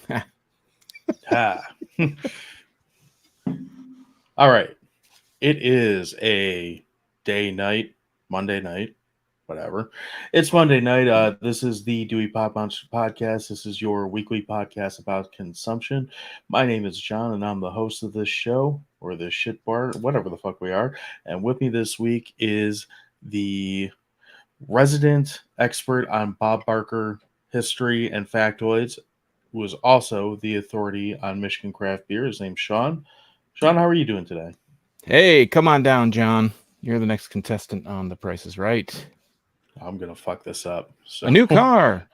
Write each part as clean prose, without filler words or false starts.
Ha. All right. It is a Monday night, whatever. It's Monday night. This is the Dewey Podmonster podcast. This is your weekly podcast about consumption. My name is John, and I'm the host of this show, or this shit bar, whatever the fuck we are. And with me this week is the resident expert on Bob Barker history and factoids, who is also the authority on Michigan craft beer. His name's Sean. Sean, how are you doing today? Hey, come on down, John. You're the next contestant on The Price is Right. I'm gonna fuck this up. So A new car.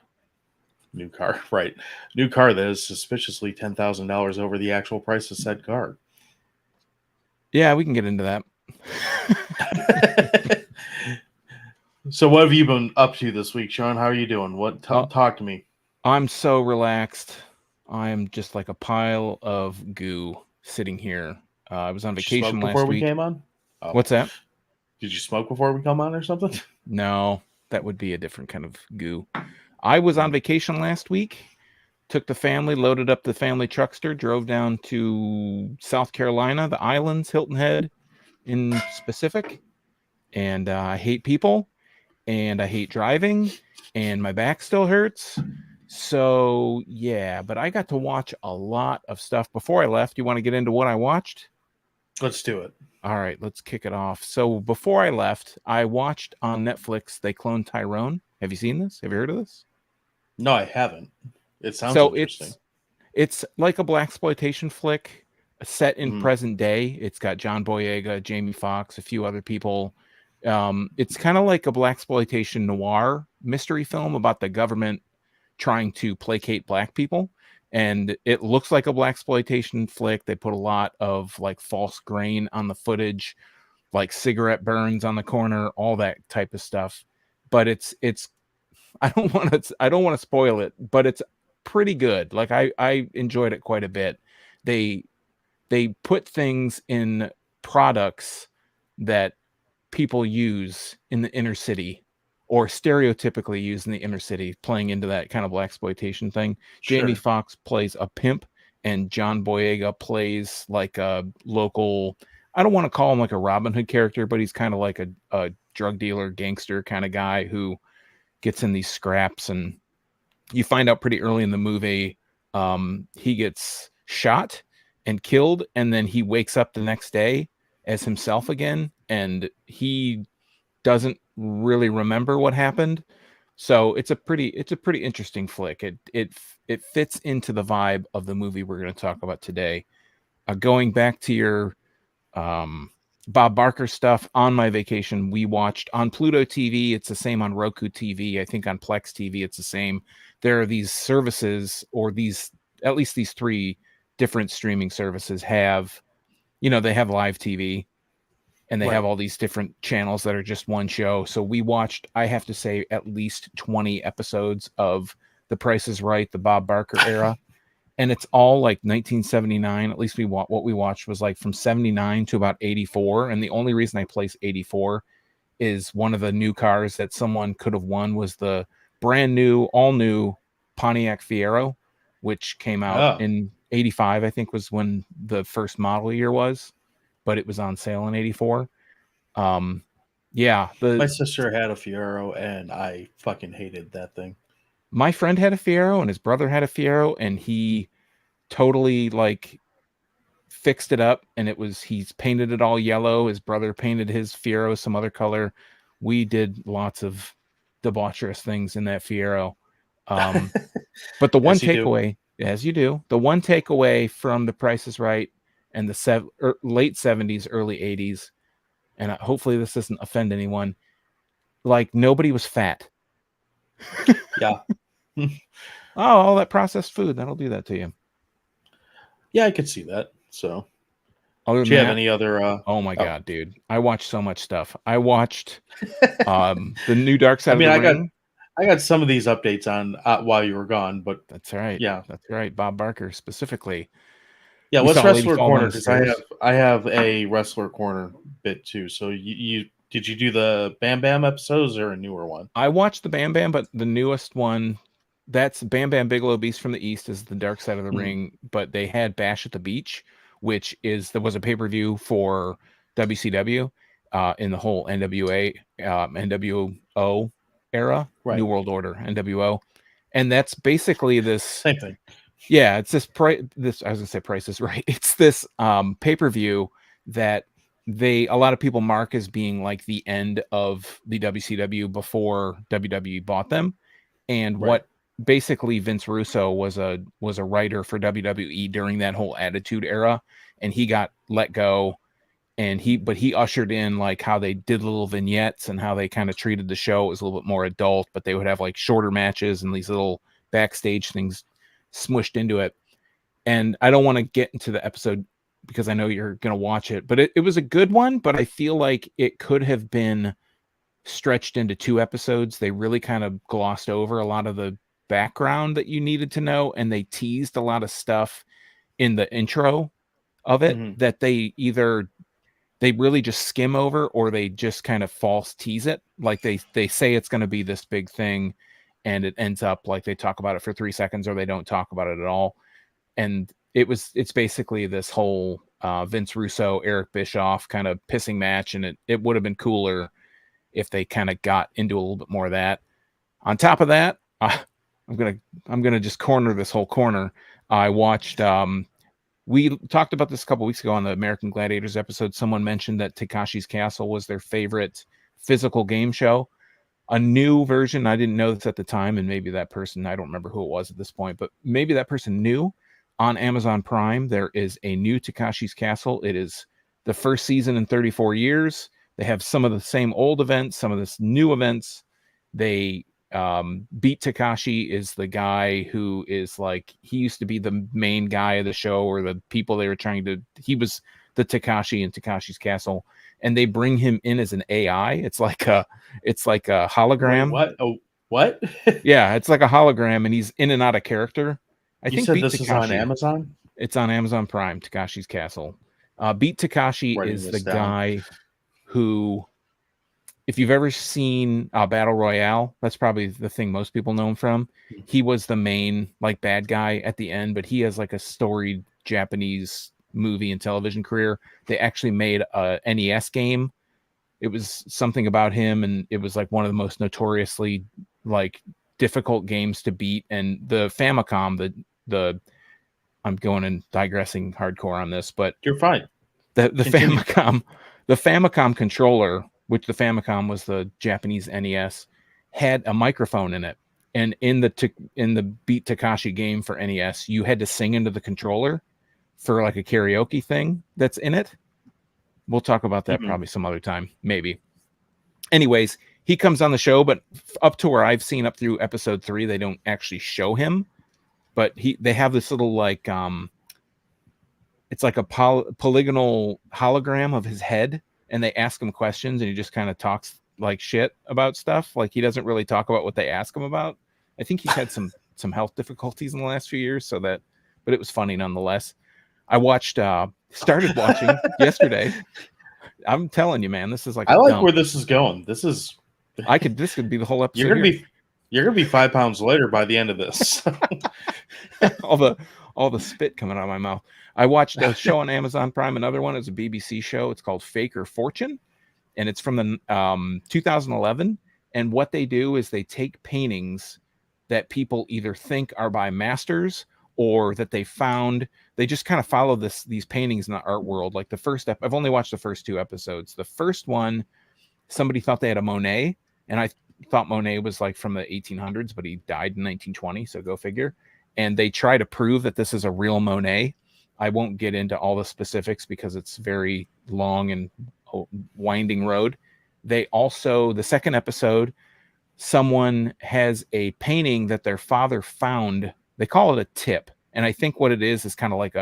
new car, right? New car that is suspiciously $10,000 over the actual price of said car. Yeah, we can get into that. So, what have you been up to this week, Sean? How are you doing? Talk to me. I'm so relaxed. I am just like a pile of goo sitting here. I was on Did you vacation smoke before last we week. came on? Oh. What's that? Did you smoke before we come on or something? No, that would be a different kind of goo. I was on vacation last week. Took the family, loaded up the family truckster, drove down to South Carolina, the islands, Hilton Head in specific. And I hate people, and I hate driving, and my back still hurts. So, yeah, but I got to watch a lot of stuff before I left. You want to get into what I watched? Let's do it. All right, let's kick it off. So, before I left, I watched on Netflix, They Cloned Tyrone. Have you seen this? Have you heard of this? No, I haven't. It sounds So interesting. it's like a blaxploitation flick set in present day. It's got John Boyega, Jamie Foxx, a few other people. It's kind of like a blaxploitation noir mystery film about the government trying to placate black people, and it looks like a blaxploitation flick. They put a lot of like false grain on the footage, like cigarette burns on the corner, all that type of stuff. But it's I don't want to spoil it, but it's pretty good. Like I enjoyed it quite a bit. They put things in products that people use in the inner city, or stereotypically used in the inner city, playing into that kind of blaxploitation thing. Sure. Jamie Foxx plays a pimp, and John Boyega plays like a local, I don't want to call him like a Robin Hood character, but he's kind of like a drug dealer, gangster kind of guy who gets in these scraps. And you find out pretty early in the movie, he gets shot and killed, and then he wakes up the next day as himself again, and he doesn't really remember what happened. So it's a pretty interesting flick. It fits into the vibe of the movie we're going to talk about today. Going back to your Bob Barker stuff, on my vacation, we watched on Pluto TV. It's the same on Roku TV. I think on Plex TV, it's the same. There are these services, or at least these three different streaming services have, they have live TV, and they have all these different channels that are just one show. So we watched, I have to say, at least 20 episodes of The Price is Right, the Bob Barker era. And it's all like 1979. At least what we watched was like from 79 to about 84. And the only reason I place 84 is one of the new cars that someone could have won was the brand new, all new Pontiac Fiero, which came out in 85, I think was when the first model year was, but it was on sale in 84. My sister had a Fiero, and I fucking hated that thing. My friend had a Fiero, and his brother had a Fiero, and he totally like fixed it up, and he's painted it all yellow. His brother painted his Fiero some other color. We did lots of debaucherous things in that Fiero. But the one takeaway, as you do, the one takeaway from The Price is Right and the late 70s, early 80s, and hopefully this doesn't offend anyone, like nobody was fat. Yeah. All that processed food, that'll do that to you. Yeah, I could see that. So, do you have any other? Oh my god, dude! I watched so much stuff. I watched the new Dark Side of the Ring. I got some of these updates on while you were gone, but that's right. Yeah, that's right. Bob Barker specifically. Yeah, let's Wrestler Corner, because I have a Wrestler Corner bit too. So did you do the Bam Bam episodes or a newer one? I watched the Bam Bam, but the newest one that's Bam Bam Bigelow, Beast from the East, is the Dark Side of the Mhm. Ring, but they had Bash at the Beach, which there was a pay-per-view for WCW in the whole NWA, NWO era, Right. New World Order, NWO. And that's basically this. Same thing. Yeah, it's this I was gonna say Price is Right. It's this pay-per-view that a lot of people mark as being like the end of the WCW before WWE bought them. And Right. what basically Vince Russo was a writer for WWE during that whole Attitude Era, and he got let go. And he ushered in like how they did little vignettes and how they kind of treated the show. It was a little bit more adult, but they would have like shorter matches and these little backstage things smushed into it. And I don't want to get into the episode because I know you're going to watch it, but it was a good one, but I feel like it could have been stretched into 2 episodes. They really kind of glossed over a lot of the background that you needed to know, and they teased a lot of stuff in the intro of it that they really just skim over, or they just kind of false tease it. Like they say it's going to be this big thing, and it ends up like they talk about it for 3 seconds, or they don't talk about it at all. And it's basically this whole Vince Russo, Eric Bischoff kind of pissing match, and it would have been cooler if they kind of got into a little bit more of that. On top of that, I'm gonna just corner this whole corner. I watched. We talked about this a couple weeks ago on the American Gladiators episode. Someone mentioned that Takashi's Castle was their favorite physical game show. A new version, I didn't know this at the time, and maybe that person, I don't remember who it was at this point, but maybe that person knew. On Amazon Prime, there is a new Takashi's Castle. It is the first season in 34 years. They have some of the same old events, some of this new events. They Beat Takashi is the guy who is like, he used to be the main guy of the show, or the people they were trying to, he was the Takashi in Takashi's Castle, and they bring him in as an AI. It's like a hologram. Wait, what? Oh, what? Yeah, it's like a hologram, and he's in and out of character. You said this is on Amazon? It's on Amazon Prime, Takashi's Castle. Beat Takashi is the guy who, if you've ever seen Battle Royale, that's probably the thing most people know him from. He was the main like bad guy at the end, but he has like a storied Japanese movie and television career. They actually made a NES game. It was something about him, and it was like one of the most notoriously like difficult games to beat. And the Famicom, the I'm going and digressing hardcore on this, but you're fine. The Famicom controller, which the Famicom was the Japanese NES, had a microphone in it. And in the Beat Takashi game for NES, you had to sing into the controller for like a karaoke thing that's in it. We'll talk about that probably some other time, maybe. Anyways, he comes on the show, but up to where I've seen up through episode 3, they don't actually show him. But they have this little like it's like a polygonal hologram of his head, and they ask him questions, and he just kind of talks like shit about stuff. Like he doesn't really talk about what they ask him about. I think he's had some health difficulties in the last few years, but it was funny nonetheless. I started watching yesterday. I'm telling you, man, this is like I like where this is going. This could be the whole episode. You're gonna be 5 pounds lighter by the end of this. all the spit coming out of my mouth. I watched a show on Amazon Prime. Another one is a BBC show. It's called Fake or Fortune, and it's from the 2011. And what they do is they take paintings that people either think are by masters or that they found. They just kind of follow these paintings in the art world. Like the first I've only watched the first 2 episodes. The first one, somebody thought they had a Monet, and I thought Monet was like from the 1800s, but he died in 1920, so go figure. And they try to prove that this is a real Monet. I won't get into all the specifics because it's very long and winding road. They also, the second episode, someone has a painting that their father found. They call it a tip. And I think what it is kind of like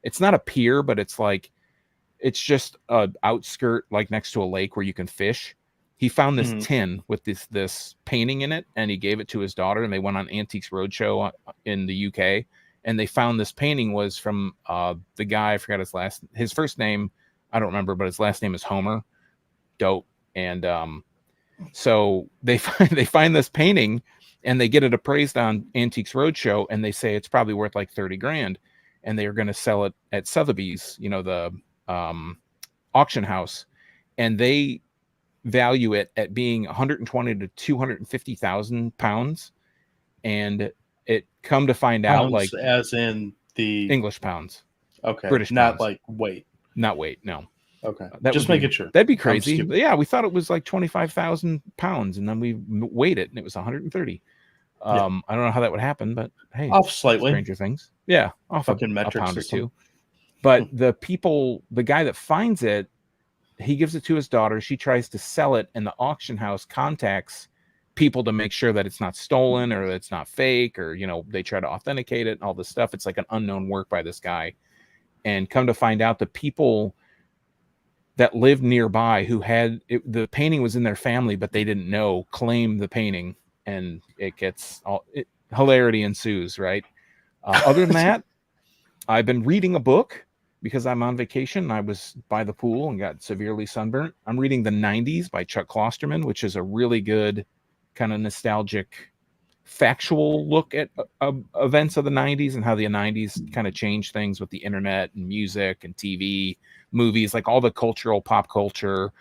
it's not a pier, but it's just a outskirt, like next to a lake where you can fish. He found this tin with this painting in it, and he gave it to his daughter, and they went on Antiques Roadshow in the UK, and they found this painting was from the guy, I forgot his first name, I don't remember, but his last name is Homer. Dope. And so they find this painting, and they get it appraised on Antiques Roadshow, and they say it's probably worth like 30 grand, and they are going to sell it at Sotheby's, the auction house, and they value it at being 120 to 250,000 pounds, and it come to find out, like, as in the English pounds, okay, British not pounds. like weight, not weight, no. Okay, That just would making sure. That'd be crazy. Yeah, we thought it was like 25,000 pounds, and then we weighed it, and it was 130. I don't know how that would happen, but hey, off slightly. Stranger Things. Yeah, off fucking a metric pound system. or two. But the guy that finds it, he gives it to his daughter. She tries to sell it, and the auction house contacts people to make sure that it's not stolen or that it's not fake, or they try to authenticate it and all this stuff. It's like an unknown work by this guy, and come to find out, the people that lived nearby who had it, the painting was in their family, but they didn't know, claim the painting, and it gets hilarity ensues, right? Other than that, I've been reading a book because I'm on vacation. I was by the pool and got severely sunburnt. I'm reading The 90s by Chuck Klosterman, which is a really good kind of nostalgic, factual look at events of the 90s and how the 90s kind of changed things with the internet and music and TV, movies, like all the cultural, pop culture,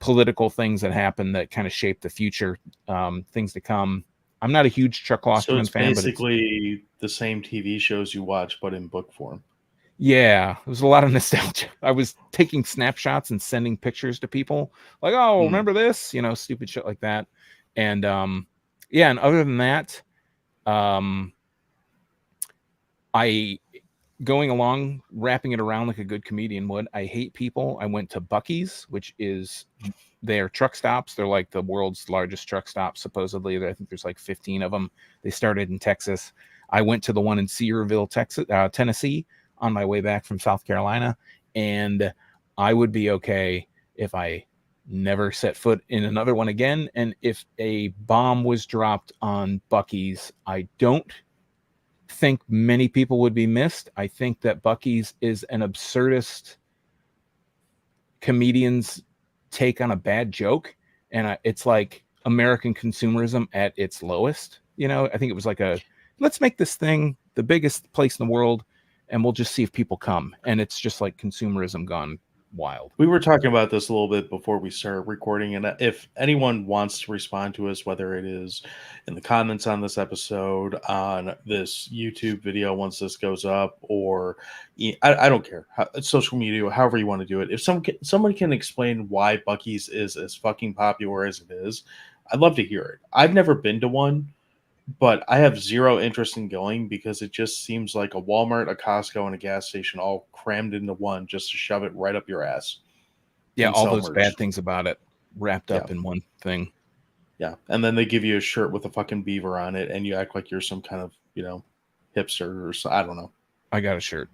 political things that happen that kind of shape the future, things to come. I'm not a huge Chuck Klosterman fan, but it's basically the same TV shows you watch, but in book form. Yeah, it was a lot of nostalgia. I was taking snapshots and sending pictures to people, like, "Oh, remember this?" Stupid shit like that. And yeah, and other than that, I going along, wrapping it around like a good comedian would. I hate people. I went to Buc-ee's, which is their truck stops. They're like the world's largest truck stop, supposedly. I think there's like 15 of them. They started in Texas. I went to the one in Cedarville, Tennessee, on my way back from South Carolina, and I would be okay if I never set foot in another one again. And if a bomb was dropped on Buc-ee's, I don't think many people would be missed. I think that Buc-ee's is an absurdist comedian's take on a bad joke, and it's like American consumerism at its lowest. I think it was like let's make this thing the biggest place in the world, and we'll just see if people come. And it's just like consumerism gone wild. We were talking about this a little bit before we started recording, and if anyone wants to respond to us, whether it is in the comments on this episode, on this YouTube video once this goes up, or I don't care, social media, however you want to do it, if someone can explain why Buc-ee's is as fucking popular as it is, I'd love to hear it. I've never been to one, but I have zero interest in going because it just seems like a Walmart, a Costco, and a gas station all crammed into one just to shove it right up your ass. Yeah, all those bad things about it wrapped up in one thing. Yeah, and then they give you a shirt with a fucking beaver on it, and you act like you're some kind of, hipster or so. I don't know. I got a shirt.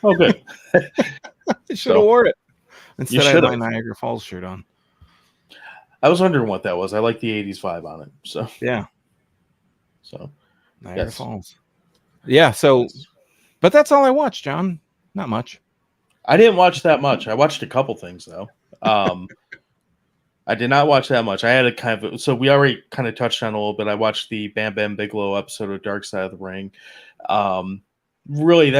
Oh, good. I should have wore it. Instead, I had my Niagara Falls shirt on. I was wondering what that was. I like the 80s vibe on it. So yeah. So Niagara Falls. Yeah, so but that's all I watched, John. Not much. I didn't watch that much. I watched a couple things though. I did not watch that much. I had a kind of, so we already kind of touched on a little bit. I watched the Bam Bam Bigelow episode of Dark Side of the Ring. Really,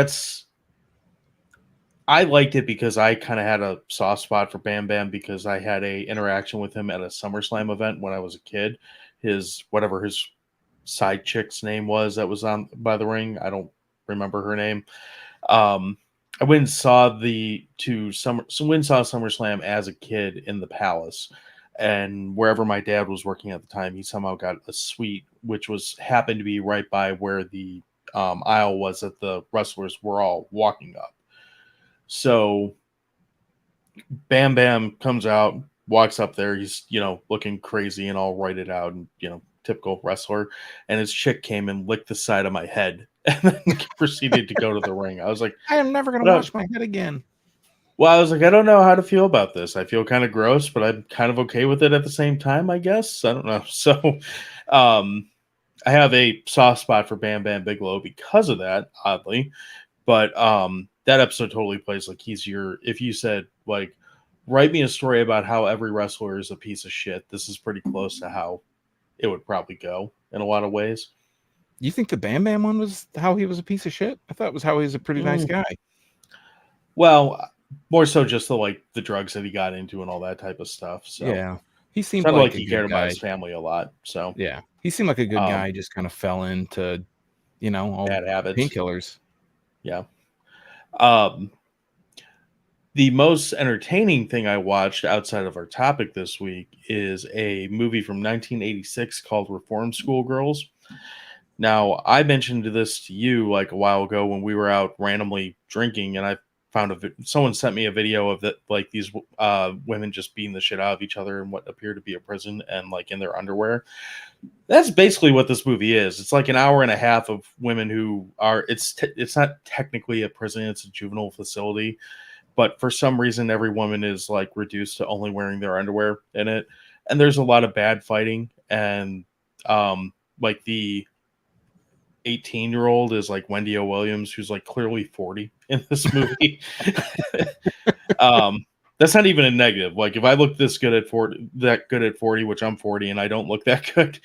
I liked it because I kind of had a soft spot for Bam Bam because I had a interaction with him at a SummerSlam event when I was a kid. Whatever his side chick's name was that was on by the ring, I don't remember her name. I went and saw SummerSlam as a kid in the Palace, and wherever my dad was working at the time, he somehow got a suite, which happened to be right by where the aisle was that the wrestlers were all walking up. So Bam Bam comes out, walks up there. He's, looking crazy and all whited out and, typical wrestler. And his chick came and licked the side of my head and then proceeded to go to the ring. I was like, I am never going to wash my head again. Well, I was like, I don't know how to feel about this. I feel kind of gross, but I'm kind of okay with it at the same time, I guess. I don't know. So I have a soft spot for Bam Bam Bigelow because of that, oddly. But that episode totally plays like if you said, like, write me a story about how every wrestler is a piece of shit, this is pretty close to how it would probably go. in a lot of ways. You think the Bam Bam one was how he was a piece of shit? I thought it was how he was a pretty nice guy. Well, more so just the drugs that he got into and all that type of stuff. So Yeah, he seemed sounded like like a he good cared about guy. his family a lot. So Yeah, he seemed like a good guy. Just kind of fell into, all bad habits. painkillers. Yeah. Um, the most entertaining thing I watched outside of our topic this week is a movie from 1986 called Reform School Girls. Now, I mentioned this to you like a while ago when we were out randomly drinking, and I found someone sent me a video of that, like these women just beating the shit out of each other in what appeared to be a prison and like in their underwear. That's basically what this movie is. It's like an hour and a half of women who are. It's not technically a prison; it's a juvenile facility, but for some reason, every woman is like reduced to only wearing their underwear in it, and there's a lot of bad fighting and like the 18-year-old is like Wendy O. Williams, who's like clearly 40 in this movie. um, that's not even a negative. Like if I look this good at 40, that good at 40, which I'm 40 and I don't look that good,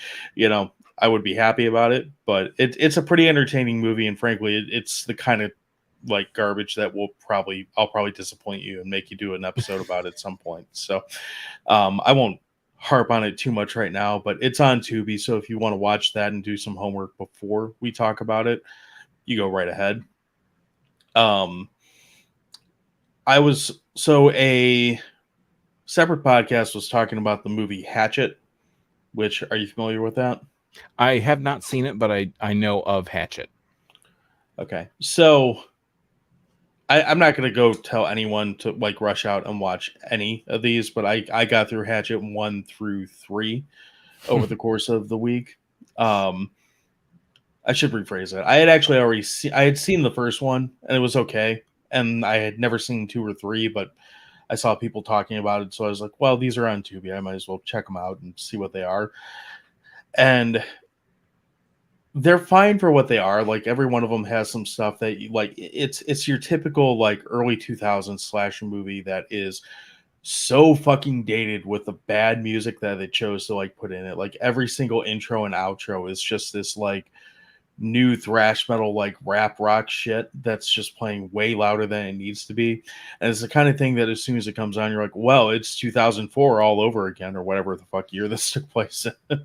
I would be happy about it. But it's a pretty entertaining movie, and frankly, it's the kind of like garbage that I'll probably disappoint you and make you do an episode about at some point. So I won't harp on it too much right now, but it's on Tubi. So if you want to watch that and do some homework before we talk about it, you go right ahead. A separate podcast was talking about the movie Hatchet, which are you familiar with that? I have not seen it, but I know of Hatchet. Okay. So I'm not going to go tell anyone to like rush out and watch any of these, but I got through Hatchet 1 through 3 over the course of the week. I should rephrase it. I had actually I had seen the first one and it was okay. And I had never seen 2 or 3, but I saw people talking about it. So I was like, well, these are on Tubi. I might as well check them out and see what they are. And they're fine for what they are. Like every one of them has some stuff that you like. It's your typical like early 2000s slasher movie that is so fucking dated with the bad music that they chose to like put in it. Like every single intro and outro is just this like new thrash metal like rap rock shit that's just playing way louder than it needs to be. And it's the kind of thing that as soon as it comes on, you're like, well, it's 2004 all over again, or whatever the fuck year this took place in.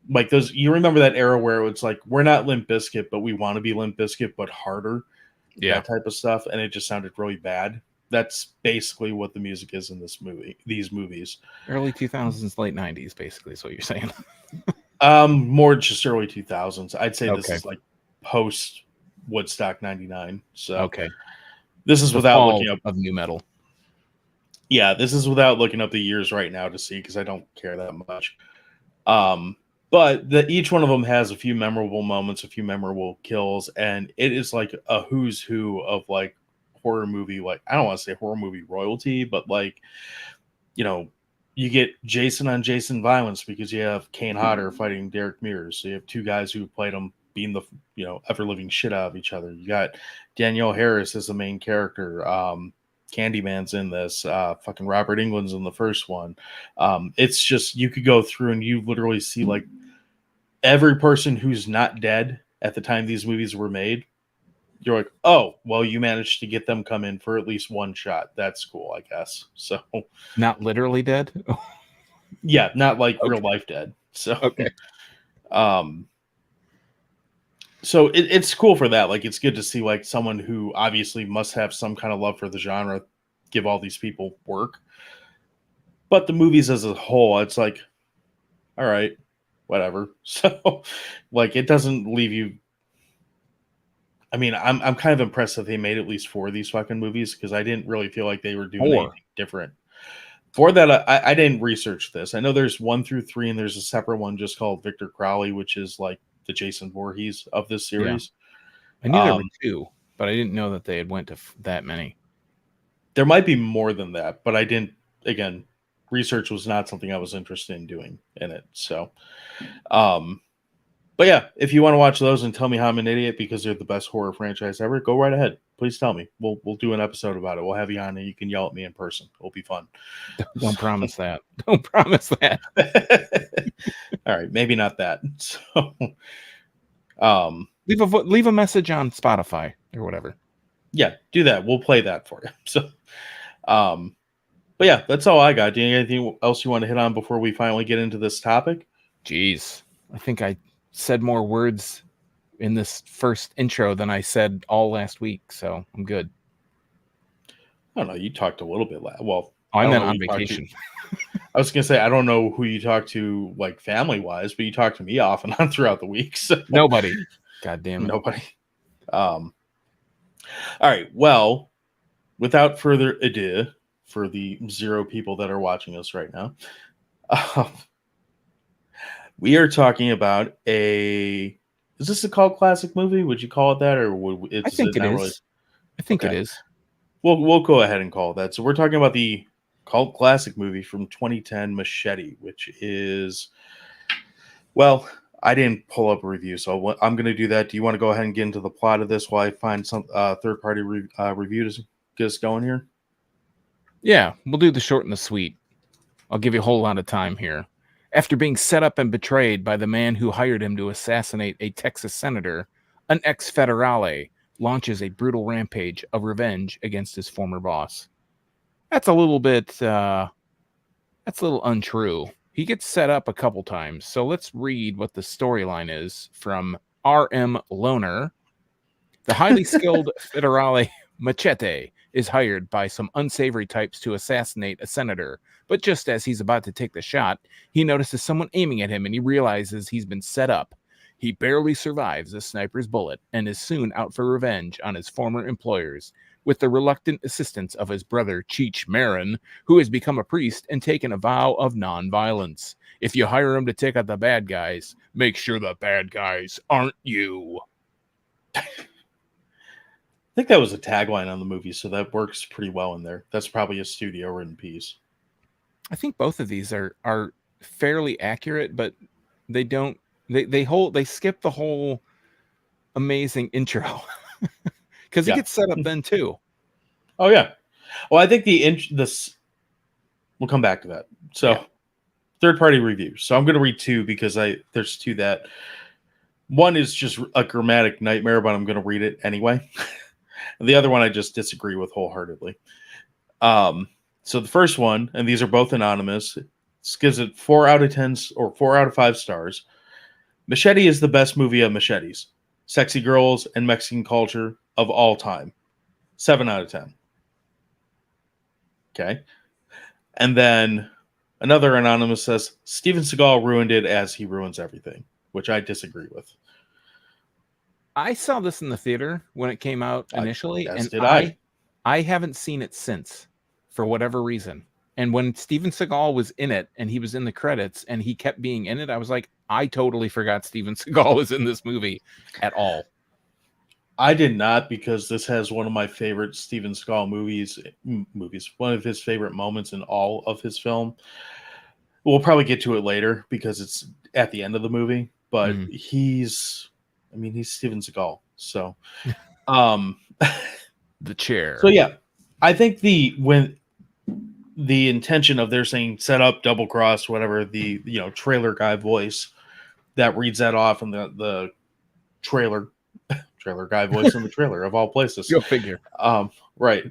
Like those, you remember that era where it's like, we're not Limp Bizkit, but we want to be Limp Bizkit, but harder. Yeah. That type of stuff. And it just sounded really bad. That's basically what the music is in these movies. Early 2000s, late 90s, basically is what you're saying. More just early 2000s. I'd say this Okay. is like post Woodstock 99. So Okay. this is The without fall looking up of new metal. Yeah, this is without looking up the years right now to see, because I don't care that much. But each one of them has a few memorable moments, a few memorable kills, and it is like a who's who of like horror movie. Like I don't want to say horror movie royalty, but like you get Jason on Jason violence because you have Kane Hodder fighting Derek Mears. So you have two guys who played them being the ever living shit out of each other. You got Danielle Harris as the main character. Candyman's in this. Fucking Robert Englund's in the first one. It's just, you could go through and you literally see like every person who's not dead at the time these movies were made. You're like, oh, well, you managed to get them come in for at least one shot. That's cool, I guess. So not literally dead. Yeah, not like okay. real life dead. So okay. So it's cool for that. Like, it's good to see like someone who obviously must have some kind of love for the genre give all these people work. But the movies as a whole, it's like, all right, whatever. So like, it doesn't leave you. I mean, I'm kind of impressed that they made at least 4 of these fucking movies, because I didn't really feel like they were doing anything different. For that, I didn't research this. I know there's 1 through 3, and there's a separate one just called Victor Crowley, which is like the Jason Voorhees of this series. Yeah. I knew there were 2, but I didn't know that they had went to that many. There might be more than that, but I didn't. Again, research was not something I was interested in doing in it. So, but But yeah, if you want to watch those and tell me how I'm an idiot because they're the best horror franchise ever, go right ahead. Please tell me. We'll do an episode about it. We'll have you on and you can yell at me in person. It'll be fun. Don't promise that. Don't promise that. All right, maybe not that. So, leave a message on Spotify or whatever. Yeah, do that. We'll play that for you. So, but yeah, that's all I got. Do you have anything else you want to hit on before we finally get into this topic? Jeez, I think I said more words in this first intro than I said all last week, so I'm good. I don't know. You talked a little bit. Well, I meant on vacation. I was gonna say I don't know who you talk to, like family wise, but you talk to me off and on throughout the week. So. Nobody. God damn it. Nobody. All right. Well, without further ado, for the 0 people that are watching us right now, we are talking about a. Is this a cult classic movie? Would you call it that, or would I think it is. Really... I think it is. We'll go ahead and call it that. So we're talking about the cult classic movie from 2010, Machete, which is, well, I didn't pull up a review, so I'm going to do that. Do you want to go ahead and get into the plot of this while I find some third-party review to get us going here? Yeah, we'll do the short and the sweet. I'll give you a whole lot of time here. After being set up and betrayed by the man who hired him to assassinate a Texas senator, an ex-federale launches a brutal rampage of revenge against his former boss. That's a little bit, that's a little untrue. He gets set up a couple times, so let's read what the storyline is from R.M. Loner. The highly skilled federale Machete is hired by some unsavory types to assassinate a senator, but just as he's about to take the shot, he notices someone aiming at him and he realizes he's been set up. He barely survives a sniper's bullet and is soon out for revenge on his former employers, with the reluctant assistance of his brother Cheech Marin, who has become a priest and taken a vow of non-violence. If you hire him to take out the bad guys, make sure the bad guys aren't you. I think that was a tagline on the movie, so that works pretty well in there. That's probably a studio-written piece. I think both of these are fairly accurate, but they don't. They skip the whole amazing intro because he gets set up then too. Oh yeah. Well, I think this. We'll come back to that. So, third-party reviews. So I'm going to read 2 because there's 2 that. One is just a grammatic nightmare, but I'm going to read it anyway. The other one I just disagree with wholeheartedly. So the first one, and these are both anonymous, gives it 4 out of 10 or 4 out of 5 stars. Machete is the best movie of machetes, sexy girls, and Mexican culture of all time. 7 out of 10. Okay. And then another anonymous says, Steven Seagal ruined it as he ruins everything, which I disagree with. I saw this in the theater when it came out initially, and I haven't seen it since for whatever reason. And when Steven Seagal was in it and he was in the credits and he kept being in it, I was like, I totally forgot Steven Seagal was in this movie at all. I did not, because this has one of my favorite Steven Seagal movies, one of his favorite moments in all of his film. We'll probably get to it later because it's at the end of the movie, but he's Steven Seagal. So, the chair. So yeah, I think when the intention of their saying set up, double cross, whatever, the trailer guy voice that reads that off in the trailer guy voice in the trailer of all places. Go figure. Right.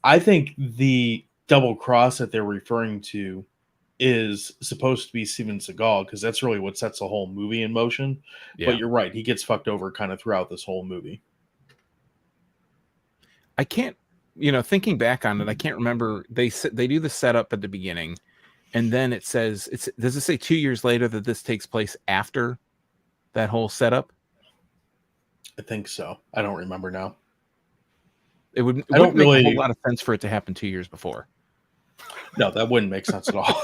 I think the double cross that they're referring to is supposed to be Steven Seagal, because that's really what sets the whole movie in motion. Yeah. But you're right, he gets fucked over kind of throughout this whole movie. I can't, thinking back on it, I can't remember. They do the setup at the beginning, and then it says does it say 2 years later that this takes place after that whole setup? I think so. I don't remember now. It wouldn't make a whole lot of sense for it to happen 2 years before. No, that wouldn't make sense at all.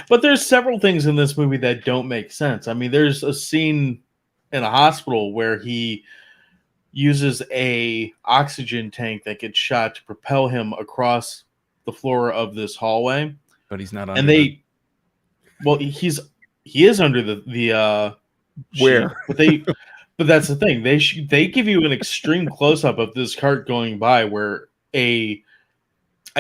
But there's several things in this movie that don't make sense. I mean, there's a scene in a hospital where he uses a oxygen tank that gets shot to propel him across the floor of this hallway. But he's not under. And he is under the sheep, Where? but that's the thing. They give you an extreme close up of this cart going by where I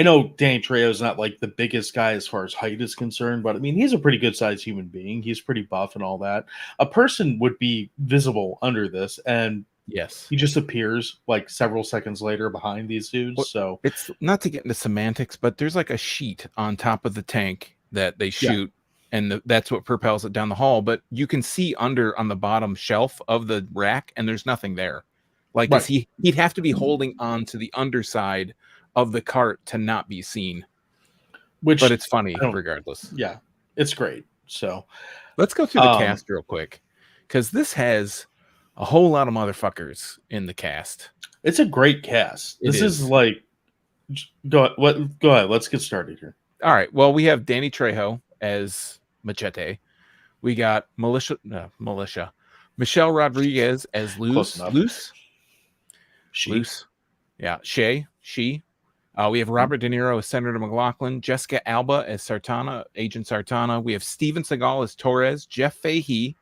know Danny Trejo is not like the biggest guy as far as height is concerned, but I mean he's a pretty good sized human being. He's pretty buff and all that. A person would be visible under this, and Yes. he just appears like several seconds later behind these dudes. Well, So it's not to get into semantics, but there's like a sheet on top of the tank that they yeah, shoot, and that's what propels it down the hall. But you can see under on the bottom shelf of the rack, and there's nothing there. Like, right. he'd have to be holding on to the underside of the cart to not be seen. Which But it's funny I don't. regardless. Yeah, it's great. So Let's go through the cast real quick, because this has a whole lot of motherfuckers in the cast. it's a great cast. It This is is. like go ahead. Let's get started here. All right. Well, we have Danny Trejo as Machete. We got Michelle Rodriguez as Close enough. Luce. She. Luce. Yeah. She. We have Robert De Niro as Senator McLaughlin, Jessica Alba as Sartana, Agent Sartana. We have Steven Seagal as Torres, Jeff Fahey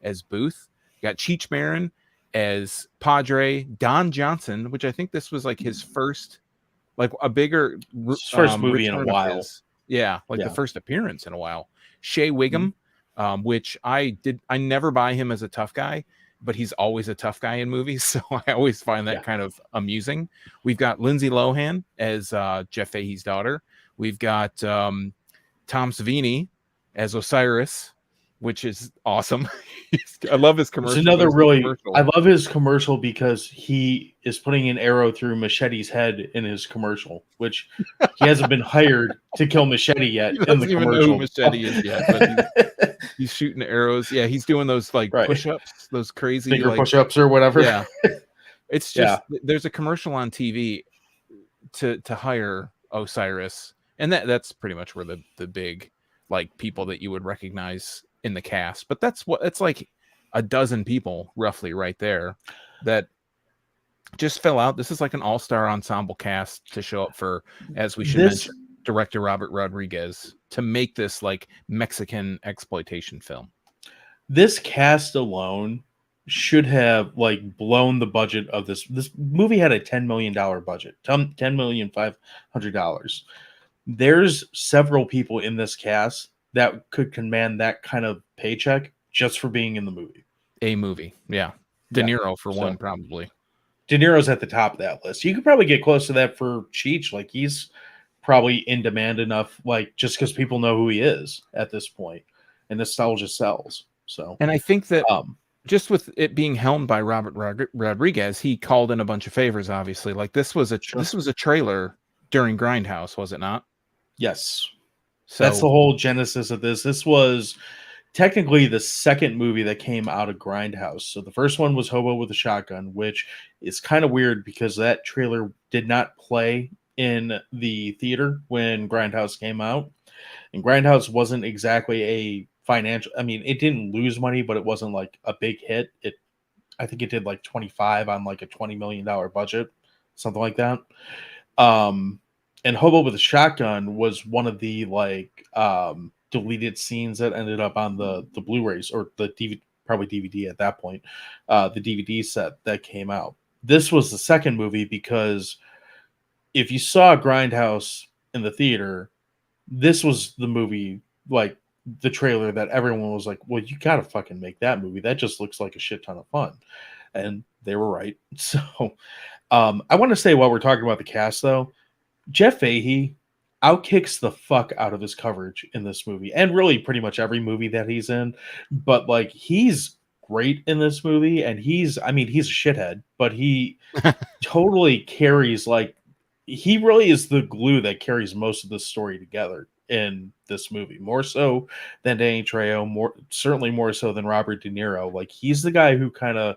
as Booth. We got Cheech Marin as Padre, Don Johnson, which I think this was like his first, like a bigger His first movie in a return of while. his. Yeah, like the first appearance in a while. Shea Wiggum, which I never buy him as a tough guy, but he's always a tough guy in movies, so I always find that kind of amusing. We've got Lindsay Lohan as Jeff Fahey's daughter. We've got Tom Savini as Osiris, which is awesome. I love his commercial. It's another I love his commercial because he is putting an arrow through Machete's head in his commercial, which he hasn't been hired to kill Machete yet in the commercial. Know who Machete is yet, but he's shooting arrows. Yeah, he's doing those like push-ups, those crazy finger like, push-ups or whatever. Yeah, it's just there's a commercial on TV to hire Osiris, and that's pretty much where the big like people that you would recognize in the cast. But it's like a dozen people roughly right there that just fell out. This is like an all-star ensemble cast to show up for, as we should mention, director Robert Rodriguez to make this like Mexican exploitation film. This cast alone should have like blown the budget of this movie. Had a $10 million budget, $10,500,000. There's several people in this cast that could command that kind of paycheck just for being in the movie. A movie, yeah. De Niro for one, probably. De Niro's at the top of that list. You could probably get close to that for Cheech. Like, he's probably in demand enough, like, just because people know who he is at this point, and nostalgia sells. So, and I think that just with it being helmed by Robert Rodriguez, he called in a bunch of favors. Obviously, like this was a trailer during Grindhouse, was it not? Yes. So that's the whole genesis of this. This was technically the second movie that came out of Grindhouse. So the first one was Hobo with a Shotgun, which is kind of weird because that trailer did not play in the theater when Grindhouse came out. And Grindhouse wasn't exactly a financial, I mean, it didn't lose money, but it wasn't like a big hit. I think it did like 25 on like a $20 million budget, something like that. And Hobo with a Shotgun was one of the like deleted scenes that ended up on the Blu-rays or the DVD, probably DVD at that point, the DVD set that came out. This was the second movie because if you saw Grindhouse in the theater, this was the movie, like the trailer that everyone was like, well, you gotta fucking make that movie. That just looks like a shit ton of fun. And they were right. So I want to say while we're talking about the cast though, Jeff Fahey outkicks the fuck out of his coverage in this movie and really pretty much every movie that he's in. But like, he's great in this movie, and he's a shithead, but he totally carries, like, he really is the glue that carries most of the story together in this movie, more so than Danny Trejo, certainly more so than Robert De Niro. Like, he's the guy who kind of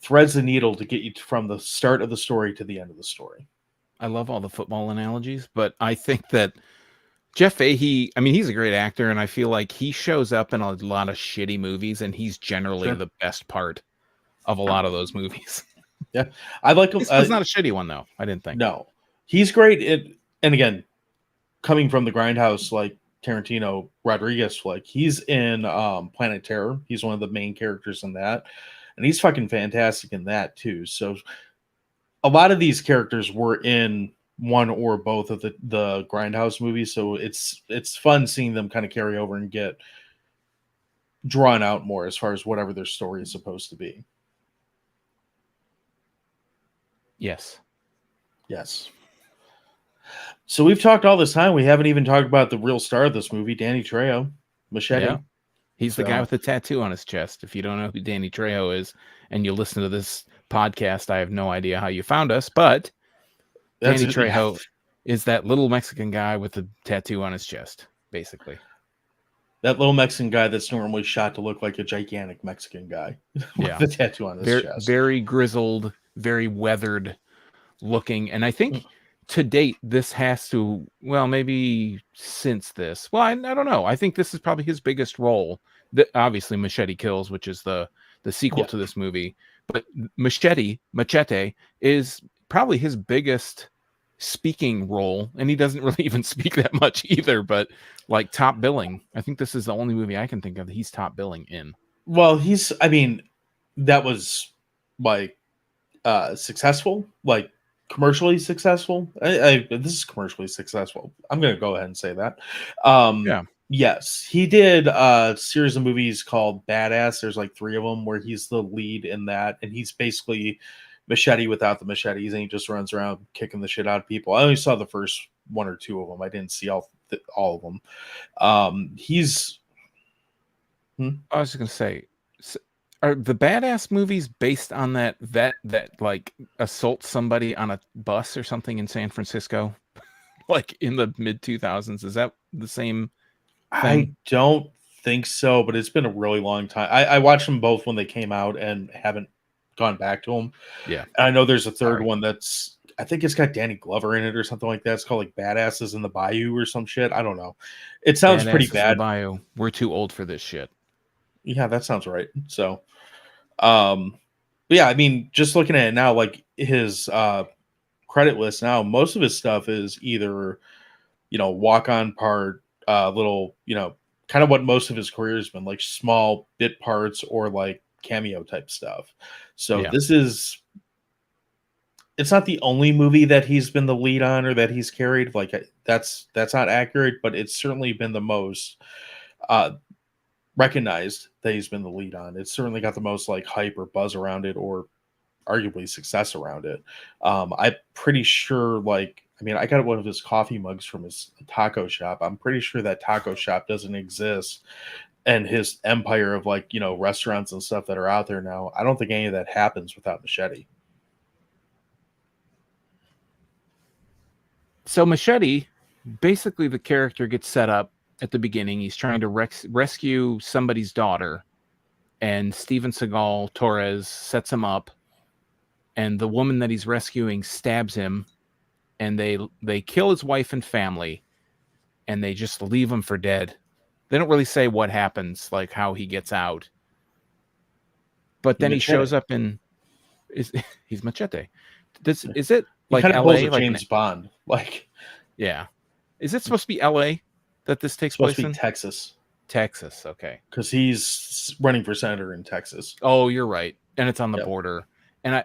threads the needle to get you from the start of the story to the end of the story. I love all the football analogies, but I think that Jeff Fahey, I mean, he's a great actor, and I feel like he shows up in a lot of shitty movies, and he's generally the best part of a lot of those movies. Yeah, I like him. It's not a shitty one, though. I didn't think. No, he's great. And again, coming from the Grindhouse like Tarantino Rodriguez flick. He's in Planet Terror. He's one of the main characters in that, and he's fucking fantastic in that too. So a lot of these characters were in one or both of the Grindhouse movies, so it's fun seeing them kind of carry over and get drawn out more as far as whatever their story is supposed to be. Yes. So we've talked all this time. We haven't even talked about the real star of this movie, Danny Trejo, Machete. Yeah. He's the guy with the tattoo on his chest. If you don't know who Danny Trejo is and you listen to this podcast, I have no idea how you found us, but Danny Trejo is that little Mexican guy with the tattoo on his chest, basically. That little Mexican guy that's normally shot to look like a gigantic Mexican guy with the tattoo on his chest. Very grizzled, very weathered looking. And I think to date, this has to, well, maybe since this, well, I don't know. I think this is probably his biggest role. Obviously, Machete Kills, which is the sequel to this movie. But Machete is probably his biggest speaking role, and he doesn't really even speak that much either, but like top billing. I think this is the only movie I can think of that he's top billing in. Well, that was like successful, like commercially successful. This is commercially successful. I'm gonna go ahead and say that. Yes, he did a series of movies called Badass. There's like 3 of them where he's the lead in that, and he's basically Machete without the machetes, and he just runs around kicking the shit out of people. I only saw the first 1 or 2 of them. I didn't see all of them. I was just gonna say, are the Badass movies based on that like assaults somebody on a bus or something in San Francisco, like in the mid 2000s? Is that the same thing? I don't think so, but it's been a really long time. I watched them both when they came out and haven't gone back to them. Yeah, and I know there's a third one that's, I think it's got Danny Glover in it or something like that. It's called like Badasses in the Bayou or some shit. I don't know. It sounds pretty bad. In the Bayou. We're too old for this shit. Yeah, that sounds right. So, yeah, I mean, just looking at it now, like his credit list now, most of his stuff is either, walk-on part, little, kind of what most of his career has been, like small bit parts or like cameo type stuff. So it's not the only movie that he's been the lead on or that he's carried. Like that's not accurate, but it's certainly been the most recognized that he's been the lead on. It's certainly got the most like hype or buzz around it, or arguably success around it. I'm pretty sure, I got one of his coffee mugs from his taco shop. I'm pretty sure that taco shop doesn't exist, and his empire of restaurants and stuff that are out there now, I don't think any of that happens without Machete. So Machete, basically the character gets set up at the beginning. He's trying to rescue somebody's daughter, and Steven Seagal Torres sets him up, and the woman that he's rescuing stabs him, and they kill his wife and family, and they just leave him for dead. They don't really say what happens, like how he gets out. But then he shows up in he's Machete. Is it like LA, like James Bond? Yeah. Is it supposed to be LA that this takes place in? To be Texas. Texas, okay. Because he's running for senator in Texas. Oh, you're right. And it's on the border. And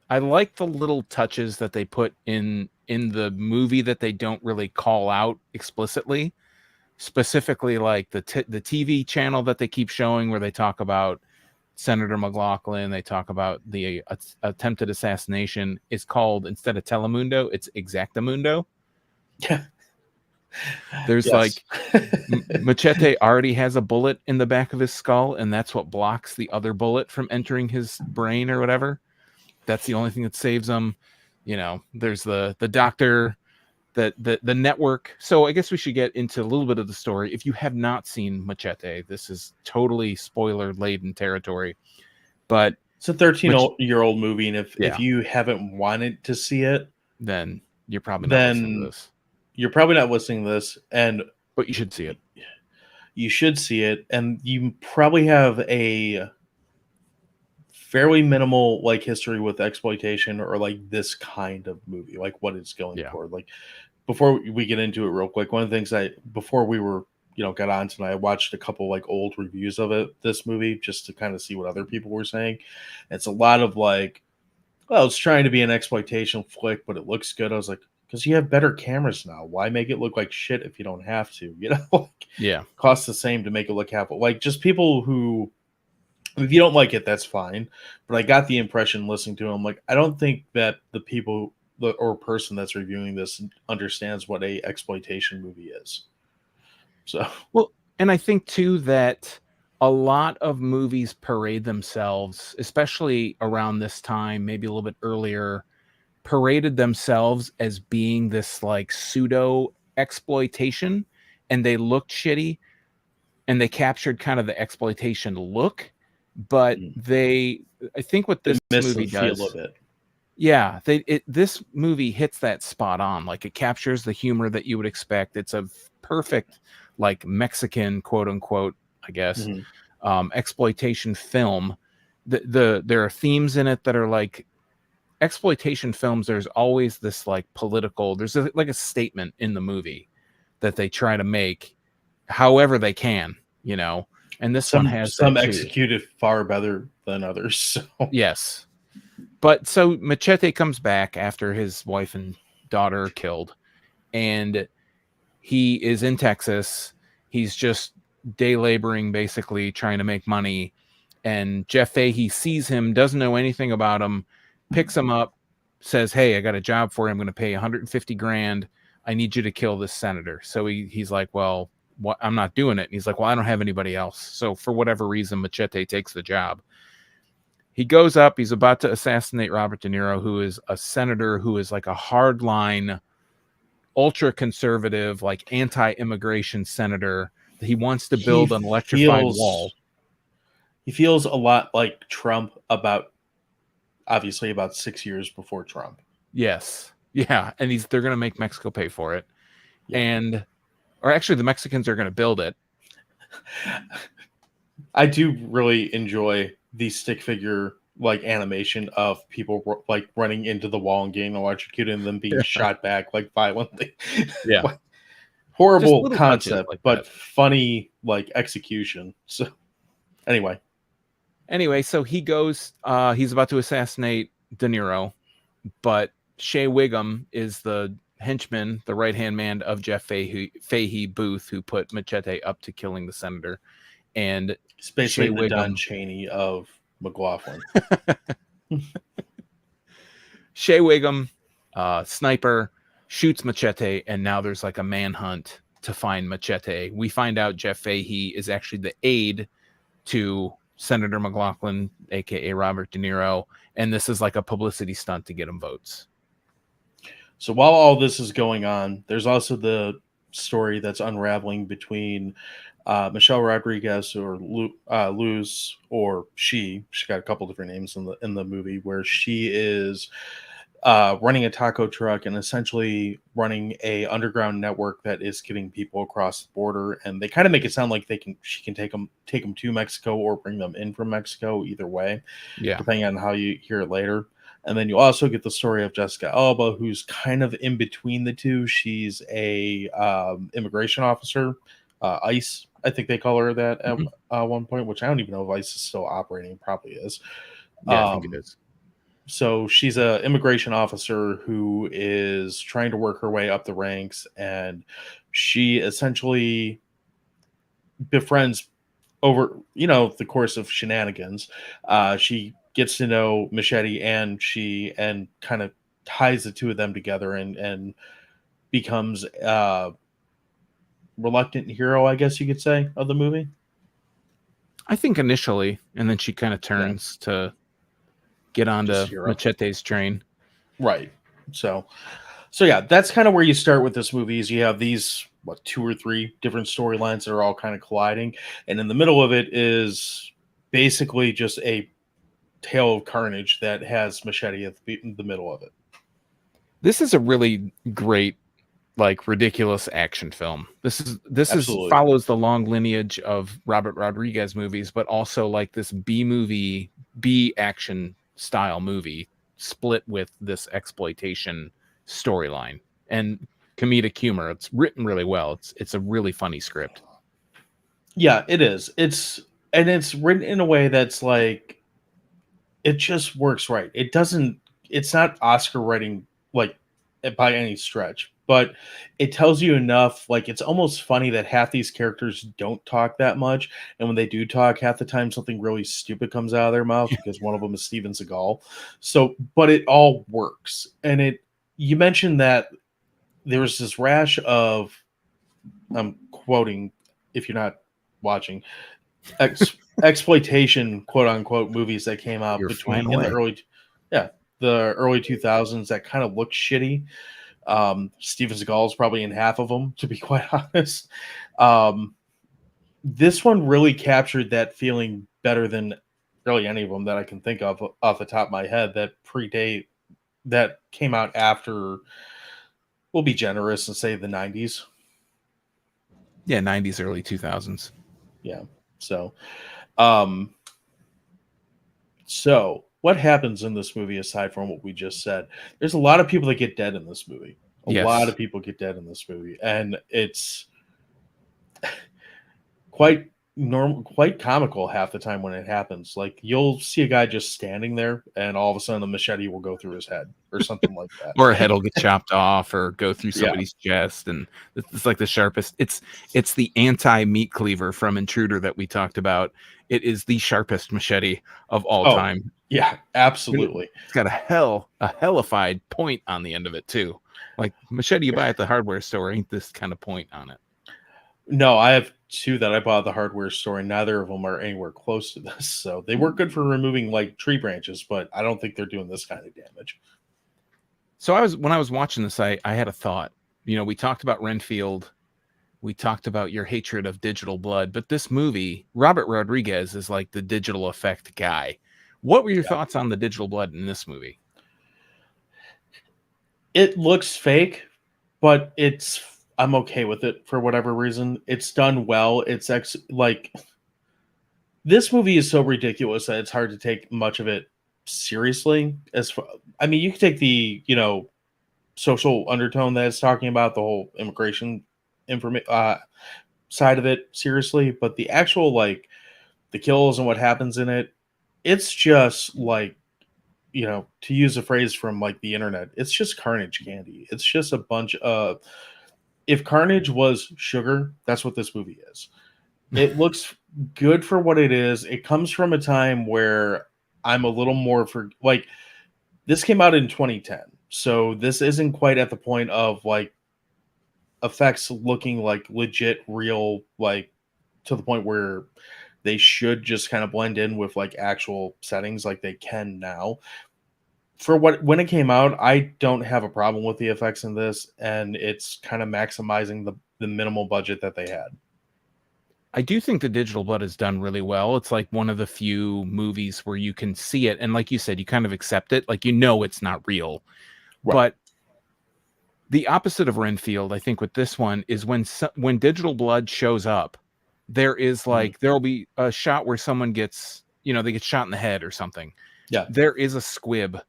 I like the little touches that they put in the movie that they don't really call out explicitly. Specifically, like the TV channel that they keep showing where they talk about Senator McLaughlin, they talk about the attempted assassination, is called, instead of Telemundo, it's Exactamundo. Yeah. There's Machete already has a bullet in the back of his skull, and that's what blocks the other bullet from entering his brain or whatever. That's the only thing that saves him. There's the doctor, the network. So I guess we should get into a little bit of the story. If you have not seen Machete, this is totally spoiler-laden territory. But it's a 13-year-old movie, and if you haven't wanted to see it, then you're probably not listening to this. You're probably not listening to this, but you should see it. You should see it, and you probably have a fairly minimal history with exploitation or this kind of movie, what it's going for. before we get into it real quick, one of the things before we were, got on tonight, I watched a couple like old reviews of this movie, just to kind of see what other people were saying. It's a lot of like, well, it's trying to be an exploitation flick, but it looks good. I was like, because you have better cameras now. Why make it look like shit if you don't have to? Like, Yeah. costs the same to make it look half. Like, just people who, if you don't like it, that's fine. But I got the impression listening to him, like, I don't think that the people or person that's reviewing this understands what a exploitation movie is. So, Well, and I think too that a lot of movies parade themselves, especially around this time, maybe a little bit earlier, paraded themselves as being this like pseudo exploitation, and they looked shitty and they captured kind of the exploitation look, but I think what they this miss the movie feel of does, it. yeah, this movie hits that spot on. Like, it captures the humor that you would expect. It's a perfect, like, Mexican, quote unquote, I guess, exploitation film. There are themes in it that are like exploitation films. There's always this like political, like a statement in the movie that they try to make however they can, and this one has Some that too. executed far better than others. So. Yes. But so Machete comes back after his wife and daughter are killed, and he is in Texas. He's just day laboring, basically trying to make money. And Jeff Fahey sees him, doesn't know anything about him, picks him up, says, "Hey, I got a job for you. I'm going to pay 150 grand. I need you to kill this senator." So he's like, "Well, what? I'm not doing it." And he's like, "Well, I don't have anybody else." So for whatever reason, Machete takes the job. He goes up, he's about to assassinate Robert De Niro, who is a senator who is like a hardline, ultra conservative, like anti-immigration senator. He wants to build an electrified wall. He feels a lot like Trump obviously about 6 years before Trump. Yes. Yeah. And they're going to make Mexico pay for it. Yeah. Or actually the Mexicans are going to build it. I do really enjoy the stick figure like animation of people like running into the wall and getting electrocuted and then being shot back like violently. Yeah. Like, horrible concept, like but that. funny like execution. So anyway, so he goes, he's about to assassinate De Niro, but Shea Wiggum is the henchman, the right-hand man of Jeff Fahey Booth, who put Machete up to killing the senator. And it's basically the Don Chaney of McLaughlin. Shea Wiggum, sniper, shoots Machete, and now there's like a manhunt to find Machete. We find out Jeff Fahey is actually the aide to Senator McLaughlin, aka Robert De Niro, and this is like a publicity stunt to get him votes. So while all this is going on, there's also the story that's unraveling between Michelle Rodriguez or Luz, or she got a couple different names in the movie, where she is running a taco truck and essentially running a underground network that is getting people across the border. And they kind of make it sound like she can take them to Mexico or bring them in from Mexico, either way, depending on how you hear it later. And then you also get the story of Jessica Alba, who's kind of in between the two. She's a immigration officer, ICE, I think they call her that at one point, which I don't even know if ICE is still operating. Probably is. Yeah, I think it is. So she's an immigration officer who is trying to work her way up the ranks, and she essentially befriends over, the course of shenanigans. She gets to know Machete and kind of ties the two of them together and becomes reluctant hero, I guess you could say, of the movie. I think initially, and then she kind of turns to get onto Machete's train. Right. So yeah, that's kind of where you start with this movie. Is you have these 2 or 3 different storylines that are all kind of colliding, and in the middle of it is basically just a tale of carnage that has Machete at the middle of it. This is a really great, like, ridiculous action film. This follows the long lineage of Robert Rodriguez movies, but also like this B action style movie split with this exploitation storyline. And comedic humor. It's written really well. It's a really funny script. Yeah, it is. It's written in a way that's like it just works right. It doesn't. It's not Oscar writing like by any stretch, but it tells you enough. Like it's almost funny that half these characters don't talk that much, and when they do talk, half the time something really stupid comes out of their mouth because one of them is Steven Seagal. So, but it all works, and it. You mentioned that there was this rash of I'm quoting if you're not watching exploitation quote unquote movies that came out You're flying between in the away. early yeah the early 2000s that kind of look shitty. Steven Seagal is probably in half of them, to be quite honest. um, this one really captured that feeling better than really any of them that I can think of off the top of my head that predate that came out after. We'll be generous and say the 90s. Yeah, 90s, early 2000s. Yeah. So, um, so what happens in this movie aside from what we just said? There's a lot of people that get dead in this movie. A lot Yes. of people get dead in this movie, and it's quite normal, quite comical half the time when it happens. Like you'll see a guy just standing there, and all of a sudden a machete will go through his head or something like that. Or a head will get chopped off or go through Yeah. somebody's chest, and it's like the sharpest. It's the anti meat cleaver from Intruder that we talked about. It is the sharpest machete of all Oh, time. yeah, absolutely. It's got a hellified point on the end of it too. Like machete you buy at the hardware store ain't this kind of point on it. No, I have two that I bought at the hardware store, and neither of them are anywhere close to this. So they work good for removing like tree branches, but I don't think they're doing this kind of damage. So when I was watching this, I had a thought. You know, we talked about Renfield, we talked about your hatred of digital blood, but this movie, Robert Rodriguez is like the digital effect guy. What were your Yeah. thoughts on the digital blood in this movie? It looks fake, but I'm okay with it for whatever reason. It's done well. Like this movie is so ridiculous that it's hard to take much of it seriously. I mean, you can take the social undertone that it's talking about, the whole immigration side of it seriously, but the actual like the kills and what happens in it, it's just like to use a phrase from like the internet, it's just carnage candy. It's just a bunch of if carnage was sugar, that's what this movie is. It looks good for what it is. It comes from a time where I'm a little more for like this came out in 2010. So this isn't quite at the point of like effects looking like legit real, like to the point where they should just kind of blend in with like actual settings like they can now. For what when it came out, I don't have a problem with the effects in this, and it's kind of maximizing the minimal budget that they had. I do think the digital blood is done really well. It's like one of the few movies where you can see it, and like you said, you kind of accept it, like it's not real. Right. But the opposite of Renfield, I think, with this one is when digital blood shows up, there is like there'll be a shot where someone gets they get shot in the head or something. Yeah. There is a squib.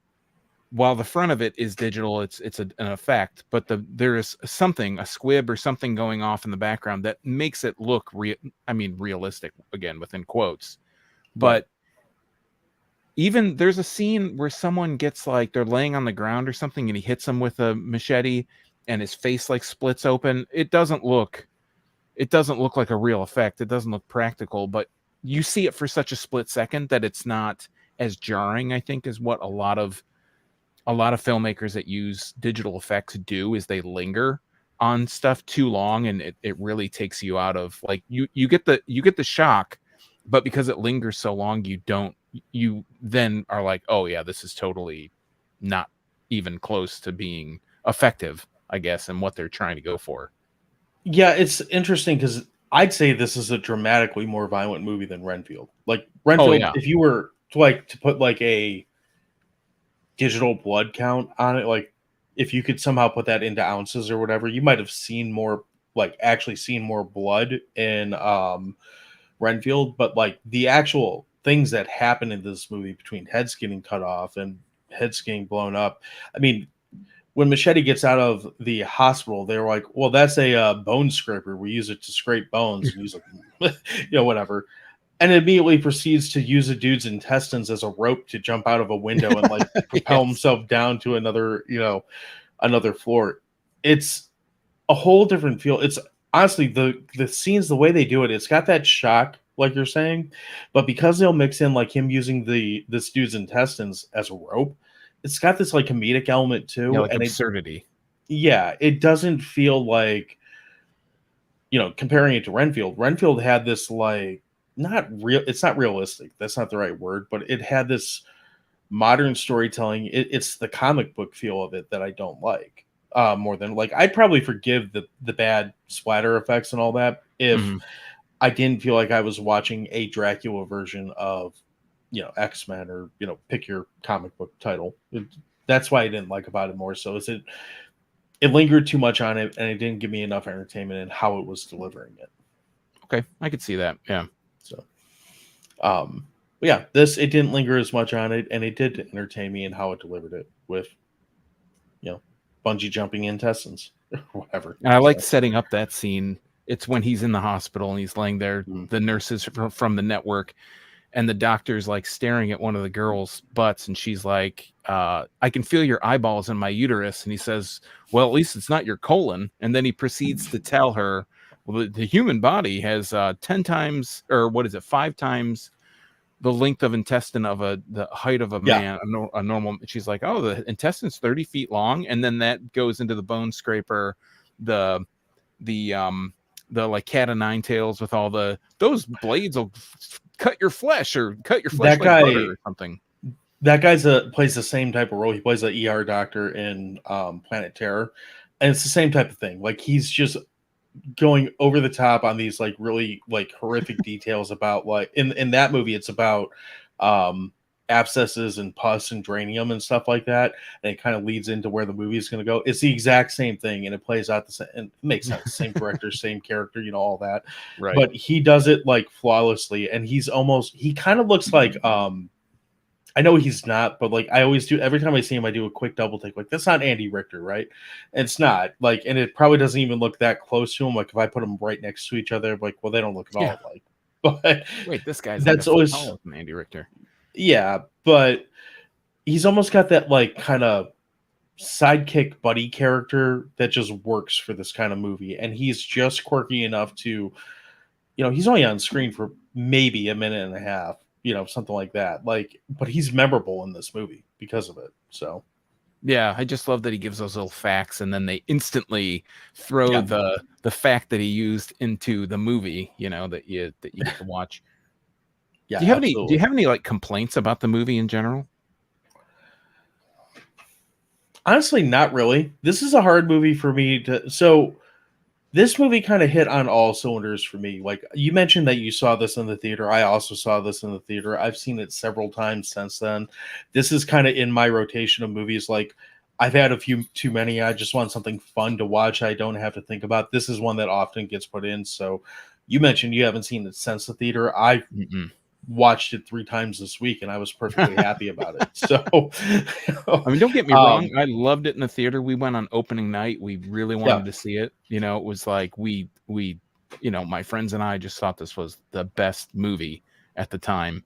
While the front of it is digital, it's an effect, but there is a squib or something going off in the background that makes it look realistic, again within quotes. But even there's a scene where someone gets like they're laying on the ground or something and he hits them with a machete and his face like splits open. It doesn't look like a real effect. It doesn't look practical, but you see it for such a split second that it's not as jarring, I think, as what a lot of filmmakers that use digital effects do is they linger on stuff too long, and it really takes you out of like you get the shock, but because it lingers so long, you then are like, oh yeah, this is totally not even close to being effective, I guess, and what they're trying to go for. Yeah, it's interesting because I'd say this is a dramatically more violent movie than Renfield. Like Renfield, yeah. if you were to put like a digital blood count on it, like if you could somehow put that into ounces or whatever, you might have seen more, like actually seen more blood in Renfield. But like the actual things that happen in this movie between heads getting cut off and heads getting blown up, I mean, when Machete gets out of the hospital, they're like, "Well, that's a bone scraper. We use it to scrape bones and use it, whatever." And immediately proceeds to use a dude's intestines as a rope to jump out of a window and like propel Yes. himself down to another, another floor. It's a whole different feel. It's honestly the scenes, the way they do it, it's got that shock, like you're saying, but because they'll mix in like him using this dude's intestines as a rope, it's got this like comedic element Yeah, too, like and absurdity. it doesn't feel like comparing it to Renfield. Renfield had this like not real. It's not realistic. That's not the right word, but it had this modern storytelling. It's the comic book feel of it that I don't like. More than like I'd probably forgive the bad splatter effects and all that if Mhm. I didn't feel like I was watching a Dracula version of X-Men or pick your comic book title. That's why I didn't like about it more. So is it lingered too much on it and it didn't give me enough entertainment in how it was delivering it. Okay, I could see that. Yeah. So yeah, this it didn't linger as much on it and it did entertain me in how it delivered it with bungee jumping intestines or whatever. And I like So, setting up that scene. It's when he's in the hospital and he's laying there, the nurses from the network, and the doctor's like staring at one of the girls' butts, and she's like, I can feel your eyeballs in my uterus. And he says, well, at least it's not your colon. And then he proceeds to tell her, well, the human body has 10 times, or what is it, 5 times the length of intestine of the height of a yeah, man, a normal. She's like, oh, the intestine's 30 feet long, and then that goes into the bone scraper, the like cat of nine tails with all those blades will cut your flesh that like butter guy or something. that guy's plays the same type of role. He plays an ER doctor in Planet Terror, and it's the same type of thing. Like he's just going over the top on these like really like horrific details about like in that movie it's about um abscesses and pus and dranium and stuff like that, and it kind of leads into where the movie is going to go. It's the exact same thing and it plays out the same and it makes sense, same director, same character, all that, Right. but he does it like flawlessly, and he kind of looks like I know he's not, but like I always do every time I see him, I do a quick double take. Like that's not Andy Richter, right? And it's not like, and it probably doesn't even look that close to him. Like if I put them right next to each other, like well, they don't look at Yeah. all alike. But Wait, this guy's like a that's foot always taller than Andy Richter. yeah. But he's almost got that like kind of sidekick buddy character that just works for this kind of movie, and he's just quirky enough to, he's only on screen for maybe a minute and a half, something like that. Like, but he's memorable in this movie because of it. So, Yeah, I just love that he gives those little facts, and then they instantly throw yeah. the fact that he used into the movie. That you get to watch. Yeah, Do you have absolutely. any like complaints about the movie in general? Honestly, not really. This is a hard movie for me to. So, this movie kind of hit on all cylinders for me. Like you mentioned that you saw this in the theater. I also saw this in the theater. I've seen it several times since then. This is kind of in my rotation of movies. Like I've had a few too many. I just want something fun to watch. I don't have to think about. This is one that often gets put in. So, you mentioned you haven't seen it since the theater. I Mm-mm. watched it 3 times this week and I was perfectly happy about it. So, I mean, don't get me um, wrong. I loved it in the theater. We went on opening night. We really wanted yeah. to see it. It was like my friends and I just thought this was the best movie at the time.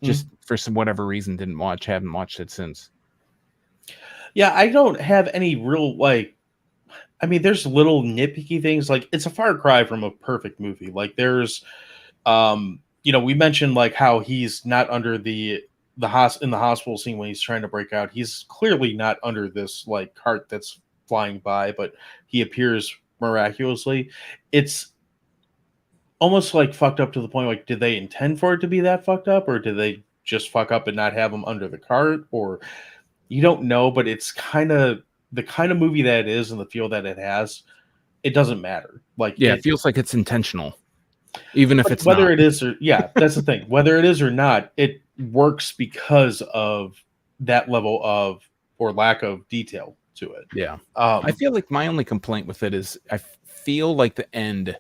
Just for some whatever reason, haven't watched it since. Yeah, I don't have any real like I mean, there's little nitpicky things. Like it's a far cry from a perfect movie. Like there's we mentioned like how he's not under in the hospital scene when he's trying to break out. He's clearly not under this like cart that's flying by, but he appears miraculously. It's almost like fucked up to the point like did they intend for it to be that fucked up, or did they just fuck up and not have him under the cart, or you don't know, but it's kind of the kind of movie that it is and the feel that it has. It doesn't matter. Like Yeah, it it, feels like it's intentional, even if but it's whether not. it is or yeah, that's the thing. Whether it is or not, it works because of that level of or lack of detail to it. Yeah. I Um, feel like my only complaint with it is I feel like the end.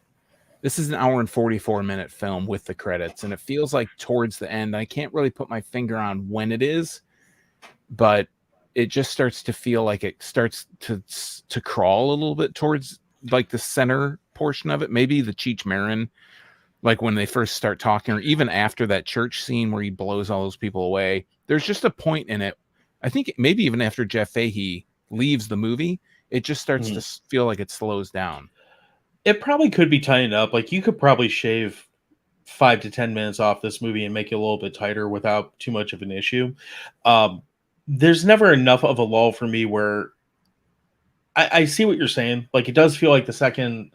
This is an hour and 44-minute film with the credits, and it feels like towards the end. I can't really put my finger on when it is, but it just starts to feel like it starts to crawl a little bit towards like the center portion of it. Maybe the Cheech Marin, like when they first start talking, or even after that church scene where he blows all those people away. There's just a point in it. I think maybe even after Jeff Fahey leaves the movie, it just starts to feel like it slows down. It probably could be tightened up. Like you could probably shave 5 to 10 minutes off this movie and make it a little bit tighter without too much of an issue. There's never enough of a lull for me where I see what you're saying. Like it does feel like the second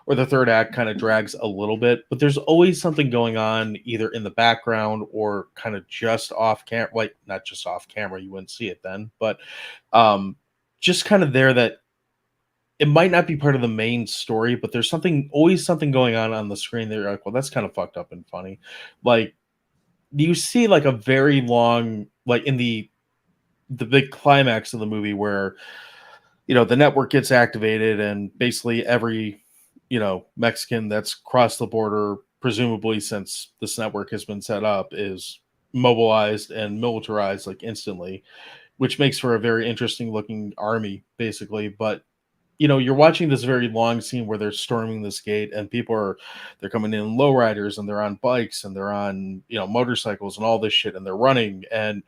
or the third act kind of drags a little bit, but there's always something going on either in the background or kind of just off camera. Like not just off camera, you wouldn't see it then, but just kind of there that it might not be part of the main story, but there's always something going on the screen that you're like, well, that's kind of fucked up and funny. Like you see like a very long, like in the big climax of the movie where, the network gets activated and basically every, Mexican that's crossed the border, presumably since this network has been set up, is mobilized and militarized like instantly, which makes for a very interesting looking army basically. But you're watching this very long scene where they're storming this gate and they're coming in lowriders and they're on bikes and they're on, motorcycles and all this shit and they're running. And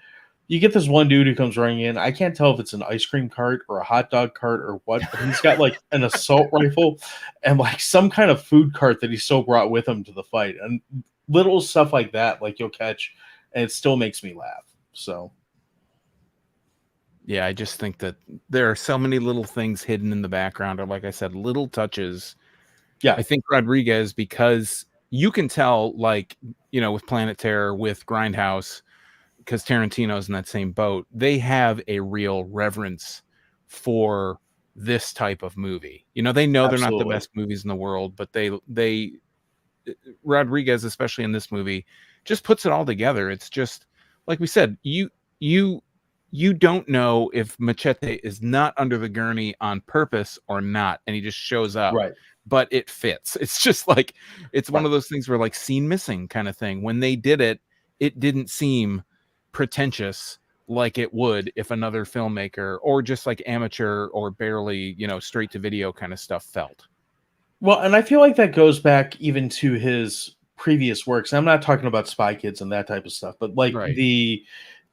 you get this one dude who comes running in. I can't tell if it's an ice cream cart or a hot dog cart or what, but he's got like an assault rifle and like some kind of food cart that he still brought with him to the fight. And little stuff like that, like you'll catch, and it still makes me laugh. So. Yeah, I just think that there are so many little things hidden in the background, or like I said, little touches. Yeah. I think Rodriguez, because you can tell, like, with Planet Terror, with Grindhouse, because Tarantino's in that same boat, they have a real reverence for this type of movie. They know they're not the best movies in the world, but they Rodriguez, especially in this movie, just puts it all together. It's just, like we said, you don't know if Machete is not under the gurney on purpose or not, and he just shows up. Right. But it fits. It's just like, it's one of those things where like scene missing kind of thing. When they did it, it didn't seem pretentious like it would if another filmmaker or just like amateur or barely, straight to video kind of stuff felt. Well, and I feel like that goes back even to his previous works. I'm not talking about Spy Kids and that type of stuff, but like the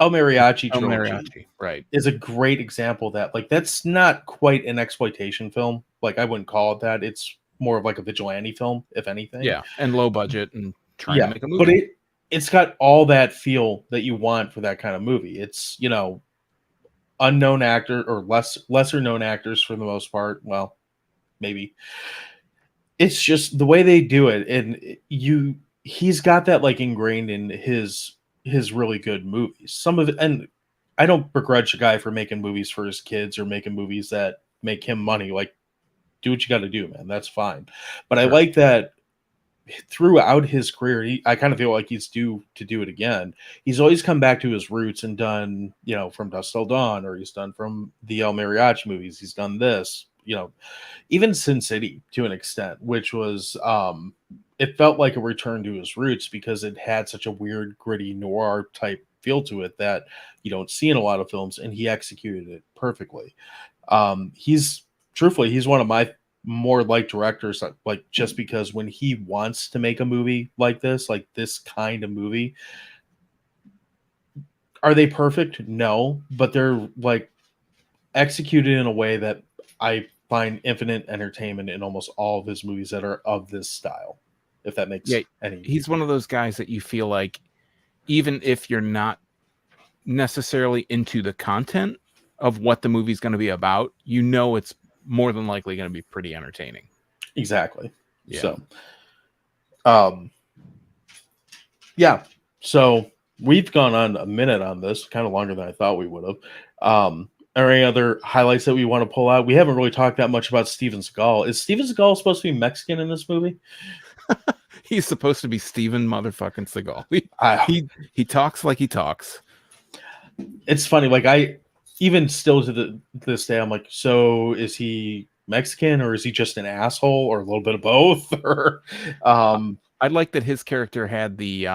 El Mariachi trilogy is a great example of that. Like that's not quite an exploitation film. Like I wouldn't call it that. It's more of like a vigilante film, if anything. Yeah, and low budget and trying to make a movie. But it's got all that feel that you want for that kind of movie. It's, unknown actor or lesser known actors for the most part. Well, maybe. It's just the way they do it, and he's got that like ingrained in his really good movies. Some of it, and I don't begrudge a guy for making movies for his kids or making movies that make him money. Like, do what you got to do, man. That's fine. But I like that throughout his career, I kind of feel like he's due to do it again. He's always come back to his roots and done, From Dusk Till Dawn, or he's done from the El Mariachi movies. He's done this, even Sin City to an extent, which was, it felt like a return to his roots because it had such a weird, gritty noir type feel to it that you don't see in a lot of films, and he executed it perfectly. He's one of my more like directors, like just because when he wants to make a movie like this kind of movie, are they perfect? No, but they're like executed in a way that I find infinite entertainment in almost all of his movies that are of this style, if that makes any. He's one of those guys that you feel like, even if you're not necessarily into the content of what the movie's going to be about, it's more than likely going to be pretty entertaining. Exactly. Yeah. So, so we've gone on a minute on this, kind of longer than I thought we would have. Are any other highlights that we want to pull out? We haven't really talked that much about Steven Seagal. Is Steven Seagal supposed to be Mexican in this movie? He's supposed to be Steven motherfucking Seagal. He talks like he talks. It's funny. Like I even still to this day, I'm like, so is he Mexican or is he just an asshole or a little bit of both? Or I like that his character had the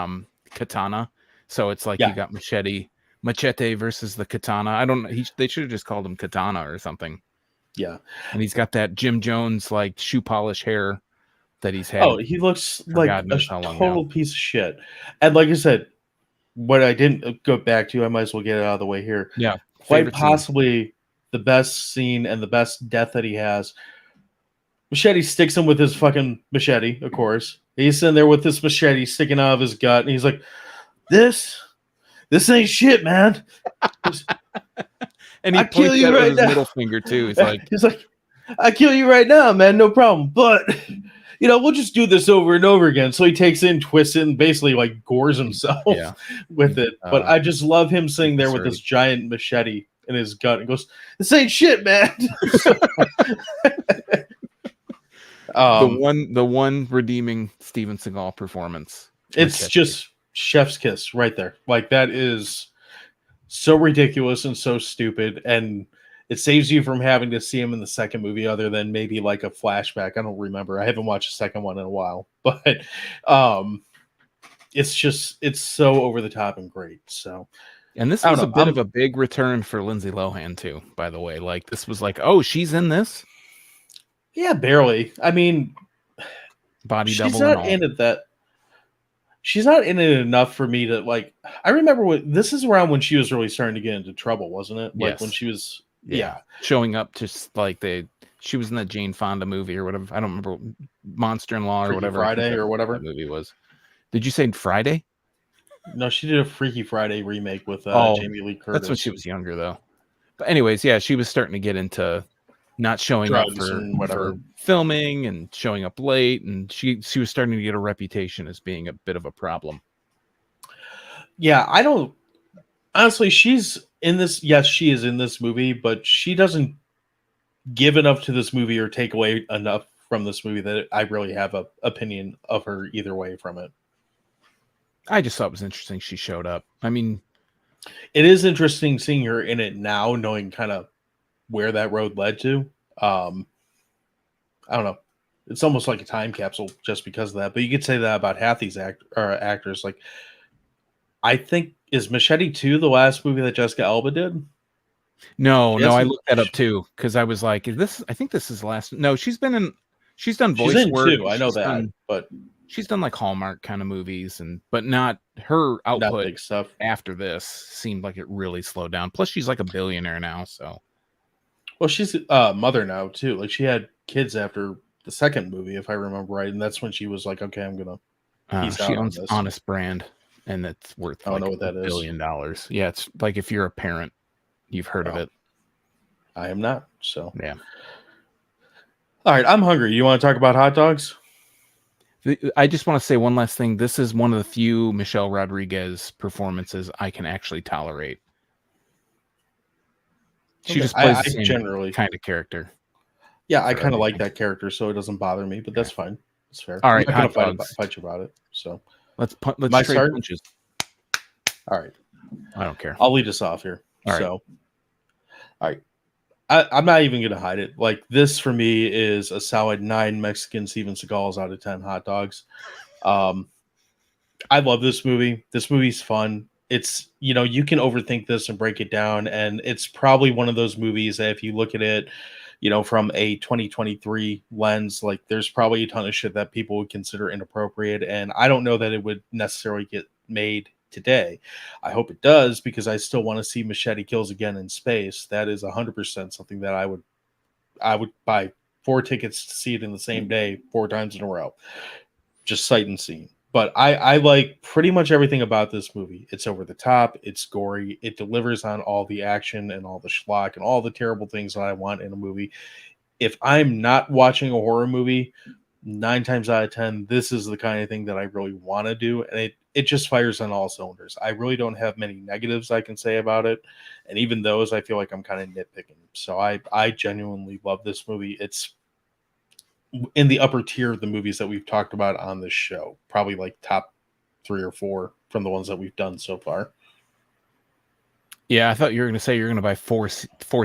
katana, so it's like you got Machete, Machete versus the Katana. I don't know. They should have just called him Katana or something. Yeah. And he's got that Jim Jones like shoe polish hair that he's had. Oh, he looks for like God a knows how long total now. piece of shit. And like I said, what I didn't go back to, I might as well get it out of the way here. Yeah. Quite possibly the best scene and the best death that he has. Machete sticks him with his fucking machete, of course. He's sitting there with this machete sticking out of his gut, and he's like, This ain't shit, man. And he kill you right with his now. middle finger too. He's like, I kill you right now, man, no problem. But we'll just do this over and over again. So he takes it and twists it and basically like gores himself with it. But I just love him sitting there with this giant machete in his gut and goes, This ain't shit, man. the one redeeming Steven Seagal performance. It's just chef's kiss right there. Like, that is so ridiculous and so stupid, and it saves you from having to see him in the second movie other than maybe like a flashback. I don't remember. I haven't watched the second one in a while, but it's so over the top and great. So, and this was a bit of a big return for Lindsay Lohan too, by the way. Like, this was like, oh, she's in this? Yeah, barely. I mean, body double. She's not in it that. She's not in it enough for me to like. I remember this is around when she was really starting to get into trouble, wasn't it? Like when she was, showing up just like she was in that Jane Fonda movie or whatever. I don't remember, Monster in Law or whatever. Friday or whatever that movie was. Did you say Friday? No, she did a Freaky Friday remake with Jamie Lee Curtis. That's when she was younger, though. But anyways, yeah, she was starting to get into not showing up for filming and showing up late, and she was starting to get a reputation as being a bit of a problem. Yeah, I don't honestly. She's in this. Yes, she is in this movie, but she doesn't give enough to this movie or take away enough from this movie that I really have an opinion of her either way from it. I just thought it was interesting she showed up. I mean, it is interesting seeing her in it now, knowing kind of where that road led to. I don't know. It's almost like a time capsule just because of that. But you could say that about half these actors. Like, I think, is Machete 2 the last movie that Jessica Alba did? No, I looked that up too because I was like, I think this is the last. No, she's done voice work. Too. I know that, but she's done like Hallmark kind of movies, but not her output. Not big stuff. After this seemed like it really slowed down. Plus, she's like a billionaire now, so. Well, she's a mother now too. Like, she had kids after the second movie, if I remember right, and that's when she was like, "Okay, I'm gonna." She owns Honest Brand, and it's worth I don't know what that $1 billion. Yeah, it's like if you're a parent, you've heard of it. I am not. So yeah. All right, I'm hungry. You want to talk about hot dogs? I just want to say one last thing. This is one of the few Michelle Rodriguez performances I can actually tolerate. She just plays the same generally kind of character. Yeah, I kind of like that character, so it doesn't bother me. But that's fine. It's fair. All right, I'm not going to fight you about it. So let's trade punches. All right, I don't care. I'll lead us off here. All right. All right. I'm not even going to hide it. Like, this for me is a solid 9 Mexican Steven Seagals out of 10 hot dogs. I love this movie. This movie's fun. It's, you can overthink this and break it down. And it's probably one of those movies that if you look at it, from a 2023 lens, like, there's probably a ton of shit that people would consider inappropriate. And I don't know that it would necessarily get made today. I hope it does, because I still want to see Machete kills again in space. That is 100% something that I would buy 4 tickets to see it in the same day 4 times in a row. Just sight and scene. But I like pretty much everything about this movie. It's over the top. It's gory. It delivers on all the action and all the schlock and all the terrible things that I want in a movie. If I'm not watching a horror movie, 9 times out of 10, this is the kind of thing that I really want to do. And it just fires on all cylinders. I really don't have many negatives I can say about it. And even those, I feel like I'm kind of nitpicking. So I genuinely love this movie. It's in the upper tier of the movies that we've talked about on this show. Probably like top 3 or 4 from the ones that we've done so far. Yeah, I thought you were going to say you're going to buy 4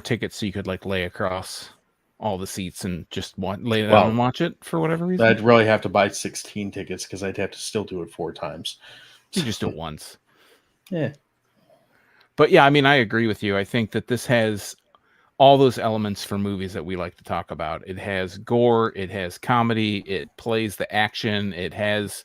tickets so you could like lay across all the seats and just lay down and watch it for whatever reason. I'd really have to buy 16 tickets because I'd have to still do it 4 times. You just do it once. Yeah. But yeah, I mean, I agree with you. I think that this has all those elements for movies that we like to talk about. It has gore, it has comedy, it plays the action, it has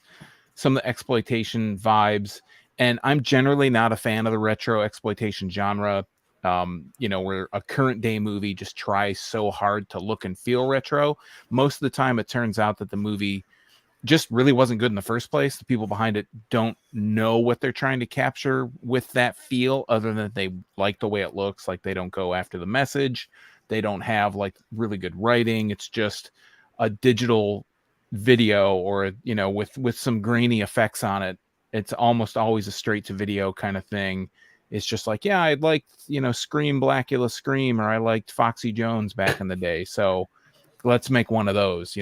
some of the exploitation vibes. And I'm generally not a fan of the retro exploitation genre. Where a current day movie just tries so hard to look and feel retro. Most of the time, it turns out that the movie just really wasn't good in the first place. The people behind it don't know what they're trying to capture with that feel, other than they like the way it looks. Like, they don't go after the message. They don't have like really good writing. It's just a digital video, or with some grainy effects on it. It's almost always a straight to video kind of thing. It's just like, yeah, I liked Scream, Blackula Scream, or I liked Foxy Jones back in the day, so let's make one of those.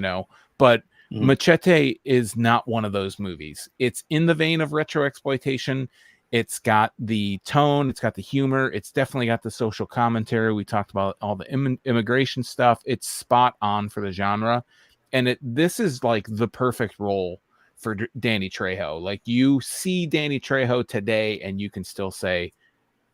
But Machete is not one of those movies. It's in the vein of retro exploitation. It's got the tone, it's got the humor, it's definitely got the social commentary. We talked about all the immigration stuff. It's spot on for the genre. And this is like the perfect role for Danny Trejo. Like, you see Danny Trejo today and you can still say,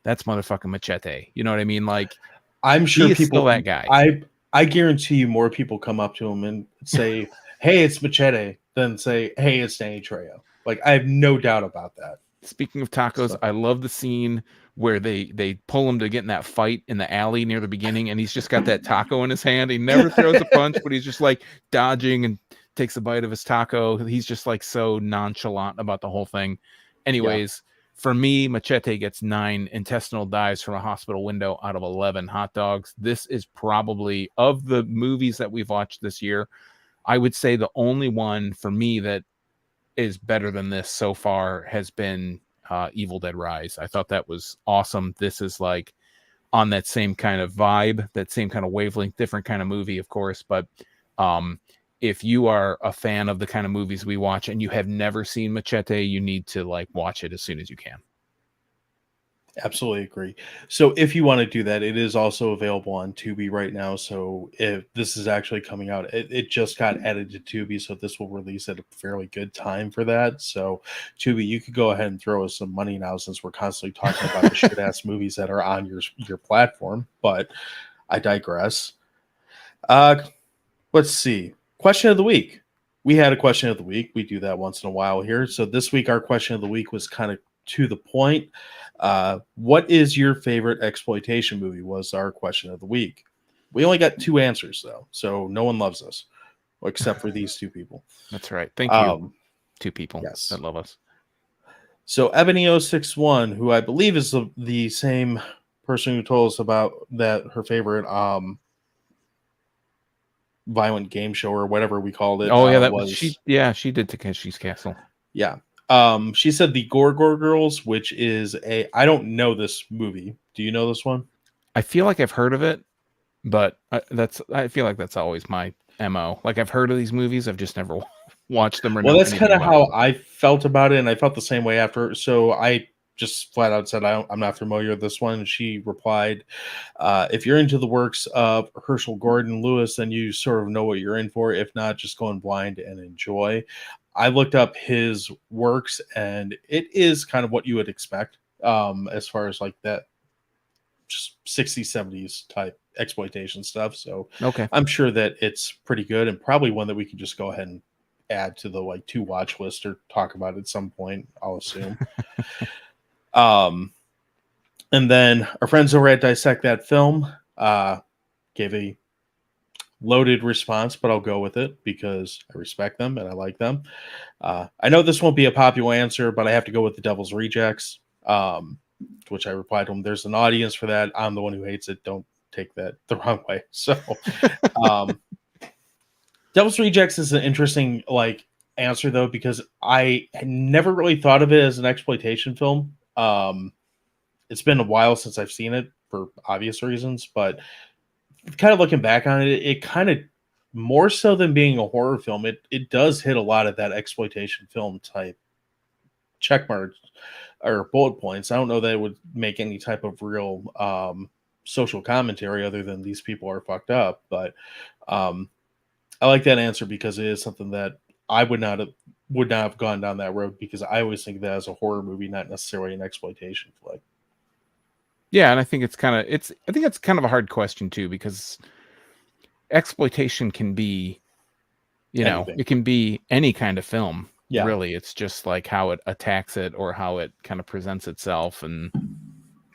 that's motherfucking Machete. You know what I mean? Like, I'm sure he is people, still that guy. I guarantee you more people come up to him and say, hey, it's Machete, than say, hey, it's Danny Trejo. Like, I have no doubt about that. Speaking of tacos, So, I love the scene where they pull him to get in that fight in the alley near the beginning, and he's just got that taco in his hand. He never throws a punch, but he's just like dodging and takes a bite of his taco. He's just like so nonchalant about the whole thing. Anyways, for me, Machete gets 9 intestinal dives from a hospital window out of 11 hot dogs. This is probably, of the movies that we've watched this year, I would say the only one for me that is better than this so far has been Evil Dead Rise. I thought that was awesome. This is like on that same kind of vibe, that same kind of wavelength, different kind of movie, of course. But if you are a fan of the kind of movies we watch and you have never seen Machete, you need to like watch it as soon as you can. absolutely agree. So if you want to do that, it is also available on Tubi right now. So if this is actually coming out, it just got added to Tubi, so this will release at a fairly good time for that. So Tubi, you could go ahead and throw us some money now, since we're constantly talking about the shit ass movies that are on your platform. But I digress. Let's see. Question of the week. We had a question of the week. We do that once in a while here. So this week, our question of the week was kind of to the point. What is your favorite exploitation movie? Was our question of the week. We only got 2 answers, though, so no one loves us except for these 2 people. That's right. Thank you. 2 people that love us. So Ebony061, who I believe is the same person who told us about that her favorite violent game show, or whatever we called it. Oh yeah, that was she. Yeah, she did Takeshi's Castle. Yeah. She said the Gorgor Girls, which is I don't know this movie. Do you know this one? I feel like I've heard of it, but I feel like that's always my MO. Like, I've heard of these movies, I've just never watched them. Well, that's kind of how I felt about it, and I felt the same way after. So I just flat out said, I'm not familiar with this one. And she replied, if you're into the works of Herschel Gordon Lewis, then you sort of know what you're in for. If not, just go in blind and enjoy. I looked up his works, and it is kind of what you would expect, as far as like that just 60s, 70s type exploitation stuff. So okay, I'm sure that it's pretty good, and probably one that we can just go ahead and add to the like to watch list or talk about at some point, I'll assume. And then our friends over at Dissect That Film gave a loaded response, but I'll go with it because I respect them and I like them. I know this won't be a popular answer, but I have to go with The Devil's Rejects, which I replied to them. There's an audience for that. I'm the one who hates it. Don't take that the wrong way. So Devil's Rejects is an interesting like answer, though, because I never really thought of it as an exploitation film. It's been a while since I've seen it for obvious reasons, but kind of looking back on it, it kind of, more so than being a horror film, it does hit a lot of that exploitation film type check marks or bullet points. I don't know that it would make any type of real social commentary other than these people are fucked up, but I like that answer because it is something that I would not have gone down that road, because I always think of that as a horror movie, not necessarily an exploitation flick. Yeah, and I think it's kind of I think it's kind of a hard question too, because exploitation can be, Anything. it can be any kind of film. Yeah. Really, it's just like how it attacks it or how it kind of presents itself and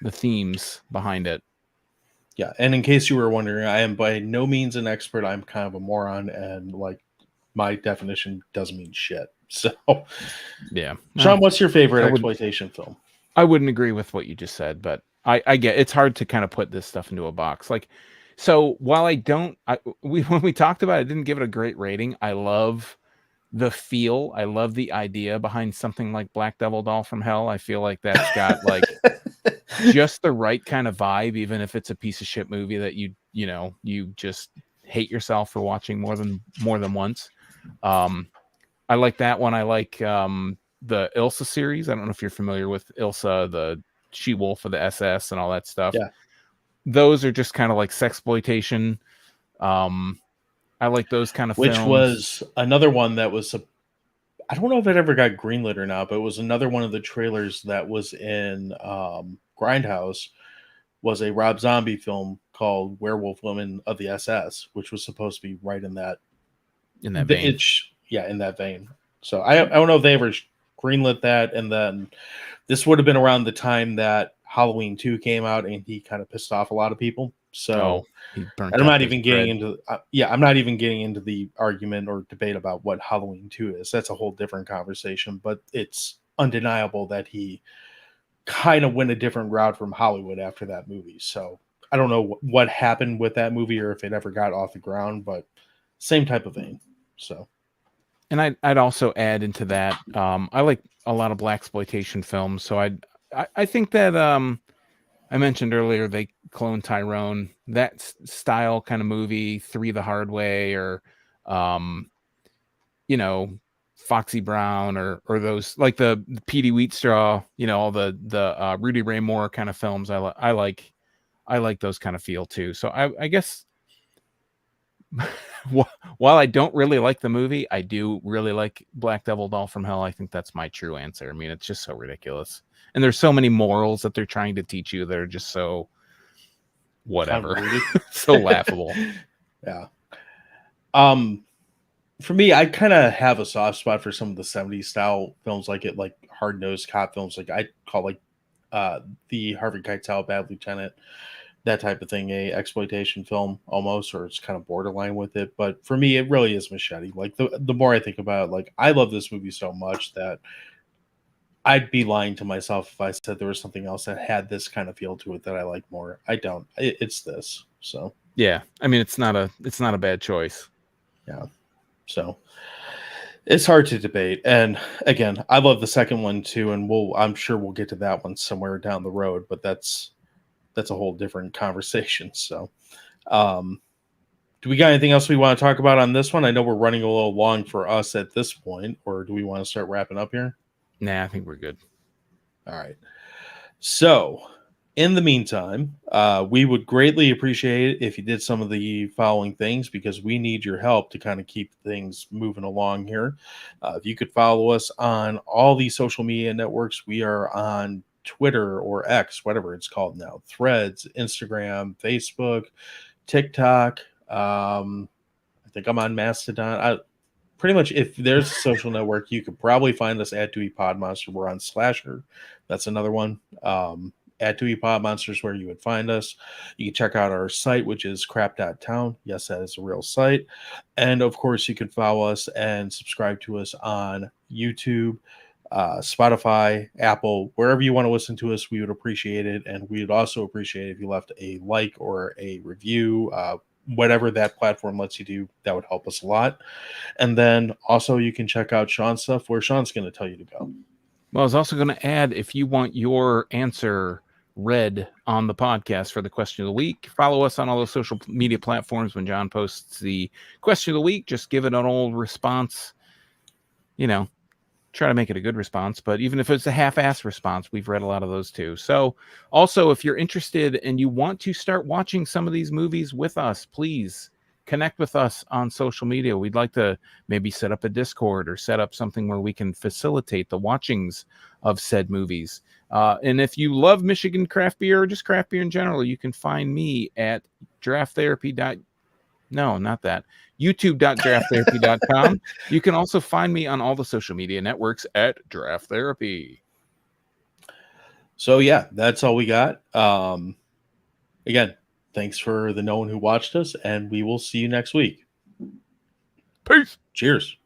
the themes behind it. Yeah. And in case you were wondering, I am by no means an expert. I'm kind of a moron, and like my definition doesn't mean shit. So, Yeah. Well, Sean, what's your favorite I would exploitation film? I wouldn't agree with what you just said, but I get it's hard to kind of put this stuff into a box. Like, so while I don't, we when we talked about it, I didn't give it a great rating. I love the feel. I love the idea behind something like Black Devil Doll from Hell. I feel like that's got like just the right kind of vibe, even if it's a piece of shit movie that you just hate yourself for watching more than once. Um, I like that one. I like the Ilsa series. I don't know if you're familiar with Ilsa, the she wolf of the SS and all that stuff. Yeah. Those are just kind of like sexploitation. I like those kind of Which films. was another one that was I don't know if it ever got greenlit or not, but it was another one of the trailers that was in Grindhouse was a Rob Zombie film called Werewolf Women of the SS, which was supposed to be right in that In that vein. in that vein. So I don't know if they ever greenlit that, and then this would have been around the time that Halloween 2 came out, and he kind of pissed off a lot of people. So, Oh, he burnt and I'm up not his even getting bread. into I'm not even getting into the argument or debate about what Halloween 2 is. That's a whole different conversation, but it's undeniable that he kind of went a different route from Hollywood after that movie. So, I don't know what happened with that movie or if it ever got off the ground, but same type of vein. So, And I'd also add into that. I like a lot of black exploitation films, so I think that I mentioned earlier they clone Tyrone. That style kind of movie, Three the Hard Way, or um, you know, Foxy Brown, or those like the Petey Wheatstraw, all the Rudy Ray Moore kind of films. I like those kind of feel too. So I guess while I don't really like the movie, I do really like Black Devil Doll from Hell. I think that's my true answer. I mean, it's just so ridiculous. And there's so many morals that they're trying to teach you that are just so whatever. So laughable. Yeah. For me, I kind of have a soft spot for some of the 70s style films like hard-nosed cop films, like I call the Harvey Keitel Bad Lieutenant, that type of thing, a exploitation film almost, or it's kind of borderline with it. But for me, it really is Machete. Like the more I think about it, like I love this movie so much that I'd be lying to myself if I said there was something else that had this kind of feel to it that I like more. I don't. It's this. So Yeah. I mean, it's not a bad choice. yeah. So it's hard to debate. And again, I love the second one too, and I'm sure we'll get to that one somewhere down the road, but that's a whole different conversation. So um do we got anything else we want to talk about on this one? I know we're running a little long for us at this point, or do we want to start wrapping up here? Nah, I think we're good. All right. So, in the meantime, we would greatly appreciate it if you did some of the following things because we need your help to kind of keep things moving along here. If you could follow us on all these social media networks, we are on Twitter or X, whatever it's called now, Threads, Instagram, Facebook, TikTok. I think I'm on Mastodon. Pretty much, if there's a social network, you could probably find us at Dewey Podmonster. We're on Slasher. That's another one. At Dewey Podmonster is where you would find us. You can check out our site, which is crap.town. Yes, that is a real site. And of course, you can follow us and subscribe to us on YouTube, Spotify, Apple, wherever you want to listen to us. We would appreciate it. And we would also appreciate it if you left a like or a review. Whatever that platform lets you do, that would help us a lot. And then also you can check out Sean's stuff where Sean's going to tell you to go. Well, I was also going to add, if you want your answer read on the podcast for the question of the week, follow us on all those social media platforms. When John posts the question of the week, just give it an old response. Try to make it a good response, but even if it's a half-assed response, we've read a lot of those too. So also, if you're interested and you want to start watching some of these movies with us, please connect with us on social media. We'd like to maybe set up a Discord or set up something where we can facilitate the watchings of said movies. And if you love Michigan craft beer or just craft beer in general, you can find me at youtube.drafttherapy.com. You can also find me on all the social media networks at Draft Therapy. So yeah, that's all we got. Again, thanks for the no one who watched us, and we will see you next week. Peace. Cheers.